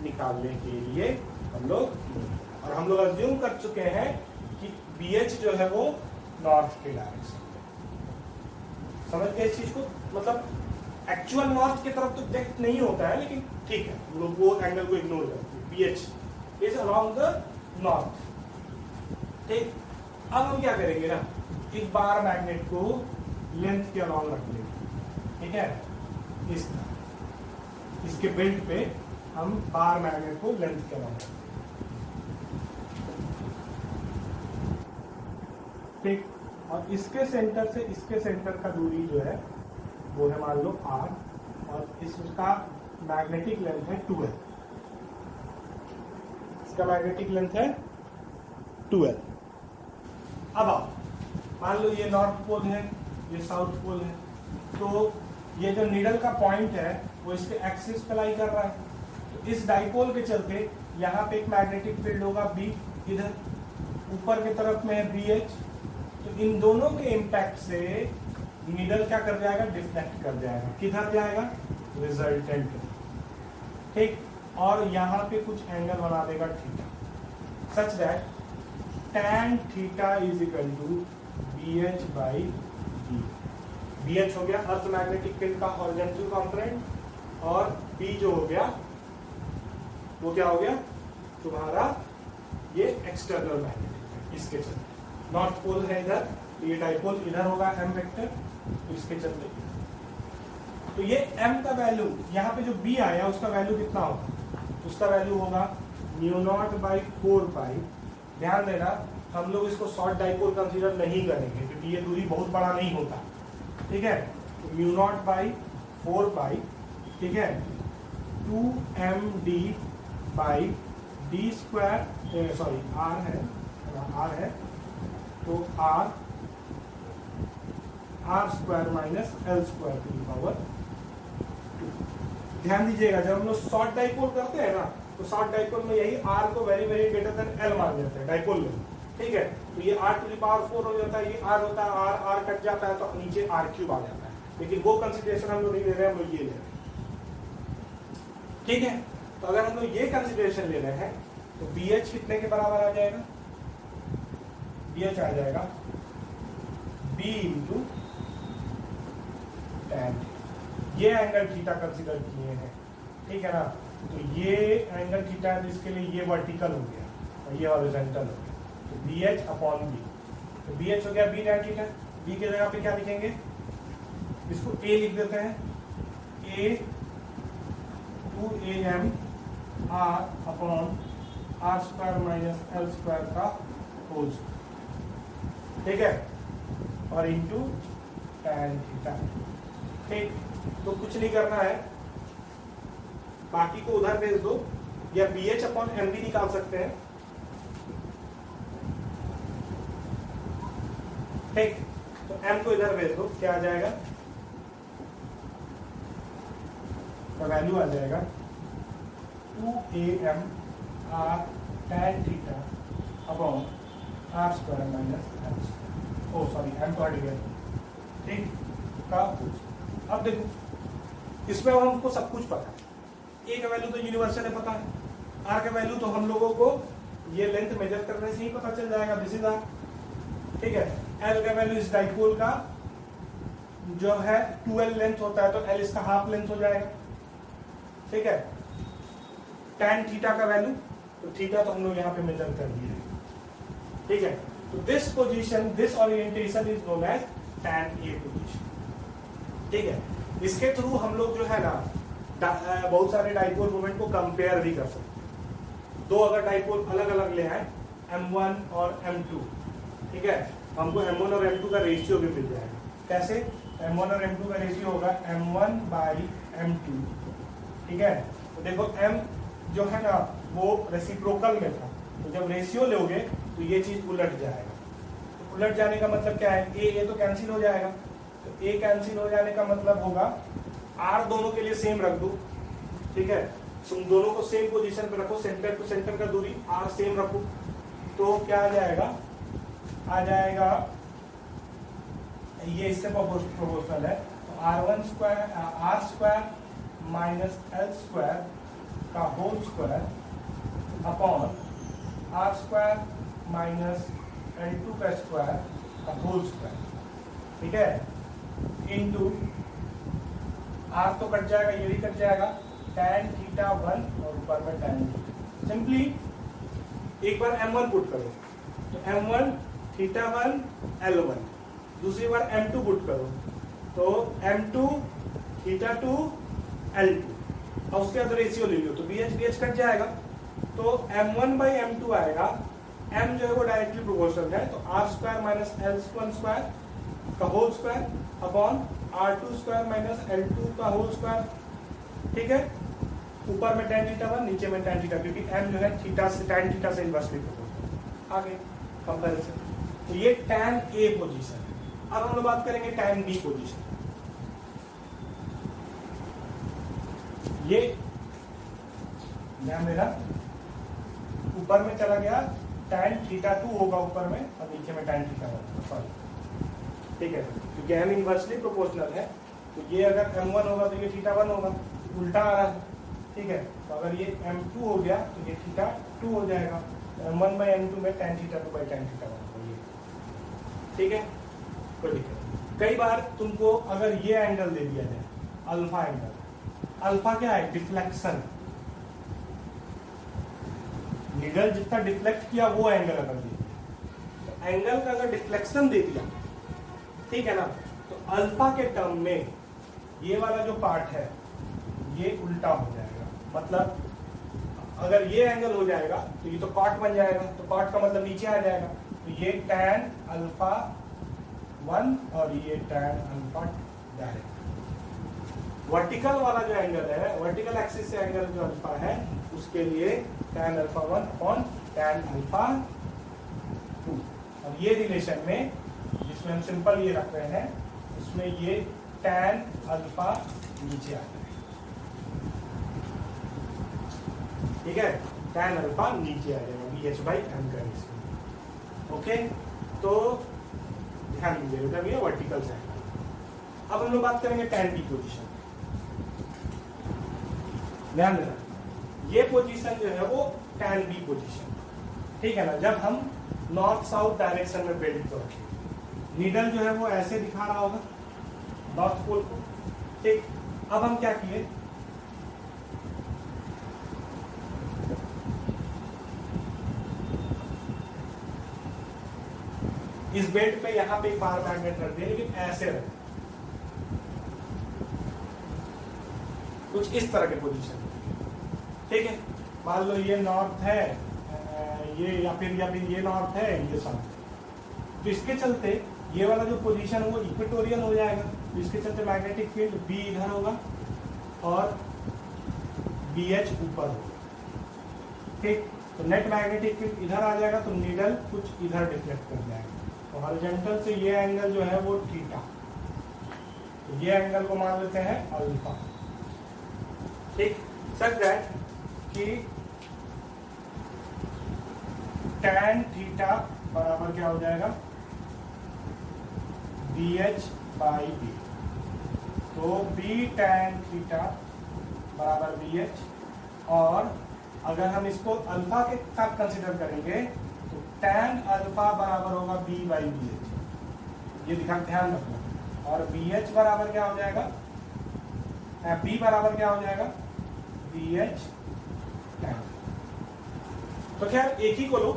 निकालने के लिए हम लोग, और हम लोग अज्यूम कर चुके हैं कि BH जो है वो नॉर्थ के डायरेक्शन, समझ गए इस चीज को? मतलब एक्चुअल नॉर्थ की तरफ तो डायरेक्ट नहीं होता है, लेकिन ठीक है, हम लोग वो एंगल को इग्नोर करते हैं। BH is along the north. ठीक, अब हम क्या करेंगे ना, एक बार मैग्नेट को लेंथ के अलोंग रख लेंगे, ठीक है, इसके बेल्ट पे हम बार मैग्नेट को लेंथ के अलोंग रखेंगे। ठीक, और इसके सेंटर से इसके सेंटर का दूरी जो है वो है मान लो R, और इसका मैग्नेटिक लेंथ है 12। इसका मैग्नेटिक लेंथ है 12। अब आप मान लो ये नॉर्थ पोल है, ये साउथ पोल है, तो ये जो नीडल का पॉइंट है वो इसके एक्सिस पे लाई कर रहा है। तो इस डाइपोल के चलते यहाँ पे एक मैग्नेटिक फील्ड होगा B, इधर ऊपर की तरफ में है BH। तो इन दोनों के इम्पैक्ट से नीडल क्या कर जाएगा, डिफ्लेक्ट कर जाएगा, किधर जाएगा, रिजल्टेंट। ठीक, और यहाँ पे कुछ एंगल बना देगा theta, such that tan theta is equal to BH/G। BH हो गया अर्थ मैग्नेटिक फील्ड का हॉरिजॉन्टल कंपोनेंट, और B जो हो गया वो क्या हो गया तुम्हारा, ये एक्सटर्नल मैग्नेटिक, इसके चलते नॉर्थ पोल है इधर, ये डाइपोल इधर होगा M वेक्टर, इसके चलते। तो ये M का वैल्यू, यहाँ पे जो B आया उसका वैल्यू कितना होगा, उसका वैल्यू होगा μ0/4π। ध्यान देना, हम लोग इसको शॉर्ट डाइपोल कंसीडर नहीं करेंगे क्योंकि ये दूरी बहुत बड़ा नहीं होता, ठीक है। तो μ0/4π, ठीक है, 2md/d², सॉरी R है, तो R² minus L² to the power 2। ध्यान दीजिएगा, जब हम लोग शॉर्ट डाइपोल करते हैं ना, तो शॉर्ट डाइपोल में यही R को very very greater then L मान लेते हैं डाइपोल में, ठीक है। तो ये R टू द पावर 4 हो जाता है, ये R होता है, R कट जाता है तो नीचे R³ आ जाता है, लेकिन वो कंसिडरेशन हम लोग नहीं ले रहे हैं, हम लोग ये ले रहे हैं, ठीक है। तो अगर हम लोग ये कंसिडरेशन ले रहे हैं तो BH कितने के बराबर आ जाएगा, BH आ जाएगा B इंटू tan। ये एंगल थीटा कंसिडर किए हैं, ठीक है ना। तो ये एंगल थीटा है, इसके लिए ये वर्टिकल हो गया और ये हॉरिजॉन्टल हो गया, तो BH/B। तो BH हो गया B tan थीटा। B के जगह पे क्या लिखेंगे, इसको A लिख देते हैं, A 2am R/R² minus L² का होल, ठीक है, और इंटू tan थीटा। ठीक, तो कुछ नहीं करना है, बाकी को उधर भेज दो, या BH/M भी निकाल सकते हैं, ठीक। तो M को इधर भेज दो, क्या आ जाएगा, तो वैल्यू आ जाएगा 2am R tan theta upon R² minus L², ओ सॉरी M तो हट गया, ठीक का। अब देखो, इसमें हमको सब कुछ पता है, A का वैल्यू तो यूनिवर्सल है पता है, R का वैल्यू तो हम लोगों को ये लेंथ मेजर करने से ही पता चल जाएगा, दिस इज R, ठीक है। L का वैल्यू इस डाइपोल का जो है 12 लेंथ होता है, तो L इसका हाफ लेंथ हो जाएगा, ठीक है। tan थीटा का वैल्यू, तो थीटा तो हम लोग यहाँ पे मेजर कर दिए, ठीक है। तो this position, this orientation is known as tan A position, ठीक है। इसके थ्रू हम लोग जो है ना बहुत सारे डाइपोल मोमेंट को कंपेयर भी कर सकते हैं। दो अगर डाइपोल अलग अलग ले आए, M1 और M2, ठीक है, हमको M1 और M2 का रेशियो भी मिल जाएगा। कैसे, M1 और M2 का रेशियो होगा M1/M2, ठीक है। तो देखो M जो है ना वो रेसिप्रोकल में था, तो जब रेशियो लोगे तो ये चीज उलट जाएगा। तो उलट जाने का मतलब क्या है, ए तो कैंसिल हो जाएगा, तो ए कैंसिल हो जाने का मतलब होगा आर दोनों के लिए सेम रख दो, ठीक है, तुम दोनों को सेम पोजीशन पे रखो, सेंटर टू सेंटर का दूरी आर सेम रखो, तो क्या आ जाएगा, आ जाएगा ये इससे प्रोपोर्शनल है, तो R1 square R square minus L square का whole square upon R square minus L2 का स्क्वायर का होल स्क्वायर, ठीक है, इनटू आर तो कट जाएगा, ये भी कट जाएगा, tan थीटा 1 और ऊपर में tan थीटा। सिंपली एक बार m1 पुट करो, तो m1 थीटा 1 L1, दूसरी बार m2 पुट करो, तो m2 थीटा 2 L2, और उसके बाद रेशियो ले लो, तो BH कट जाएगा, तो m1 बाई m2 आएगा, m जो है वो डायरेक्टली प्रोपोर्शनल है, तो R square minus L1 square का whole square upon R2 square minus L2 का होल स्क्वायर, ठीक है, ऊपर में tan थीटा 1, नीचे में tan थीटा, क्योंकि m जो है थीटा से tan थीटा से इनवर्सली प्रोपोर्शनल। आगे कंपैरिजन, तो ये tan A पोजीशन है। अब हम लोग बात करेंगे tan B पोजीशन। ये मेरा ऊपर में चला गया, tan थीटा 2 होगा ऊपर में और नीचे में tan थीटा 1, सॉरी, ठीक है, क्योंकि m इनवर्सली प्रोपोर्शनल है, तो ये अगर m1 होगा तो ये थीटा 1 होगा, उल्टा आ रहा है, ठीक है, तो अगर ये m2 हो गया तो ये थीटा 2 हो जाएगा, m1 बाई m2 में tan theta 2 by tan theta 1 हो, ये ठीक है, कोई दिक्कत। कई बार तुमको अगर ये एंगल दे दिया जाए, अल्फा एंगल, अल्फा क्या है, डिफ्लेक्शन, निडल जितना डिफ्लेक्ट किया वो एंगल अगर दे दिया, तो एंगल का अगर डिफ्लेक्शन दे दिया, ठीक है ना, तो अल्फा के टर्म में ये वाला जो पार्ट है ये उल्टा हो जाएगा, मतलब अगर ये एंगल हो जाएगा तो ये तो कॉट बन जाएगा, तो कॉट का मतलब नीचे आ जाएगा, तो ये tan अल्फा 1 और ये tan अल्फा डायरेक्ट। वर्टिकल वाला जो एंगल है, वर्टिकल एक्सिस से एंगल जो अल्फा है उसके लिए tan alpha 1 upon tan alpha 2, और ये रिलेशन में जिसमें हम सिंपल ये रख रहे हैं उसमें ये tan अल्फा नीचे आ जाए, ठीक है, tan अल्फा नीचे आ जाएगा BH बाई M का रेशियो, ओके, तो ध्यान दीजिएगा ये वर्टिकल से। अब हम लोग बात करेंगे tan B पोजीशन। ध्यान देना, ये पोजीशन जो है वो tan B पोजीशन, ठीक है ना, जब हम नॉर्थ साउथ डायरेक्शन में बेल्ट को रखें, नीडल जो है वो ऐसे दिखा रहा होगा नॉर्थ पोल को, ठीक। अब हम क्या किए, इस बेल्ट पे यहां पे एक बार मैग्नेट रख दिया, लेकिन ऐसे रख, कुछ इस तरह के पोजीशन, ठीक है, मान लो ये नॉर्थ है, ये या फिर ये नॉर्थ है, ये साउथ, तो इसके चलते ये वाला जो पोजीशन है वो इक्वेटोरियल हो जाएगा, तो इसके चलते मैग्नेटिक फील्ड B इधर होगा और BH ऊपर होगा, ठीक, तो नेट मैग्नेटिक फील्ड इधर आ जाएगा, तो नीडल कुछ इधर डिफ्लेक्ट कर जाएगा, तो हॉरिजॉन्टल से ये एंगल जो है वो थीटा, तो ये एंगल को मान लेते हैं अल्फा, ठीक, सच दैट कि tan थीटा बराबर क्या हो जाएगा, BH बाई B, तो B tan थीटा बराबर BH, और अगर हम इसको अल्फा के साथ कंसिडर करेंगे तो tan अल्फा बराबर होगा B बाई BH, ये ध्यान रखना, और BH बराबर क्या हो जाएगा, B बराबर क्या हो जाएगा, BH tan। तो खैर एक ही को लो,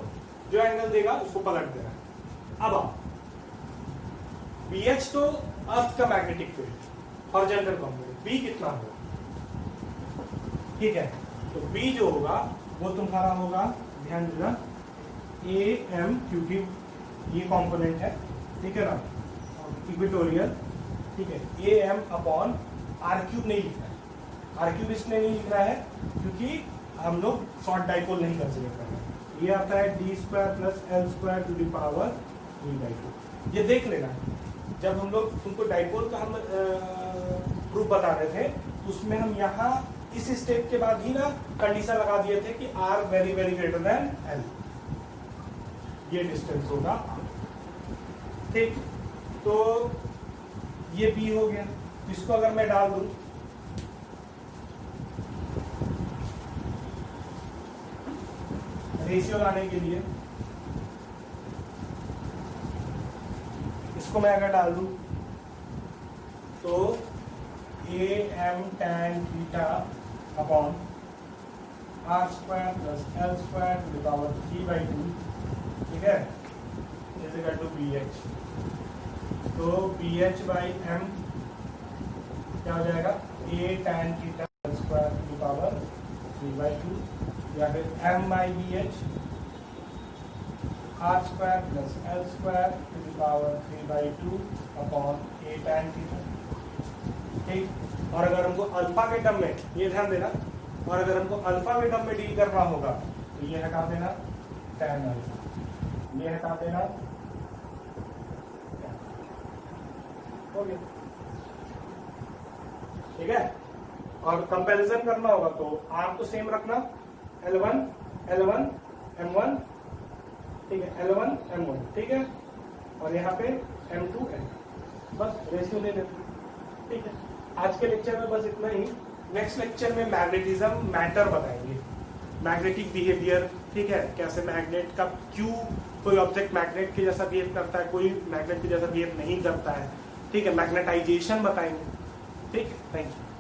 जो एंगल देगा उसको पलट देना। अब आप BH तो अर्थ का magnetic field, horizontal component, B कितना होगा, ठीक है, तो B जो होगा वो तुम्हारा होगा, ध्यान देना, AM, क्योंकि ये कंपोनेंट है, ठीक है ना, इक्वेटोरियल, ठीक है, AM अपॉन R³ नहीं लिखना है, R³ इसलिए नहीं लिखना है क्योंकि हम लोग शॉर्ट डाइपोल नहीं कंसीडर कर रहे हैं, ये आता है D square plus L square to the power 3/2। ये देख लेना, जब हम लोग तुमको डाइपोल का हम प्रूफ बता रहे थे, उसमें हम यहाँ इस स्टेप के बाद ही ना कंडीशन लगा दिए थे कि R very very greater than L, ये डिस्टेंस होगा। ठीक, तो ये बी हो गया। इसको अगर मैं डाल दूं, रेशियो लाने के लिए इसको मैं अगर डाल दूं तो A M tan theta upon R square plus L square to the power 3/2, ठीक है, is equal to B H. तो बी एच बाई एम क्या हो जाएगा, A tan theta L square to the power 3/2, या फिर M by B H R square plus L square to the power 3/2 upon A tan theta. ठीक, और अगर हमको अल्फा के टर्म में, ये ध्यान देना, और अगर हमको अल्फा के टर्म में डील करना होगा तो ये हटा देना tan अल्फा, ये हटा देना, हो गया। ठीक है, और कंपैरिजन करना होगा तो आर तो सेम रखना, L1 M1, ठीक है, L1 M1, ठीक है, और यहाँ पे M2 M, बस रेशियो दे देते। ठीक है, आज के लेक्चर में बस इतना ही। नेक्स्ट लेक्चर में मैग्नेटिज्म मैटर बताएंगे, मैग्नेटिक बिहेवियर, ठीक है, कैसे मैग्नेट का, क्यों कोई ऑब्जेक्ट मैग्नेट के जैसा बिहेव करता है, कोई मैग्नेट के जैसा बिहेव नहीं करता है, ठीक है, मैग्नेटाइजेशन बताएंगे। ठीक है, थैंक यू।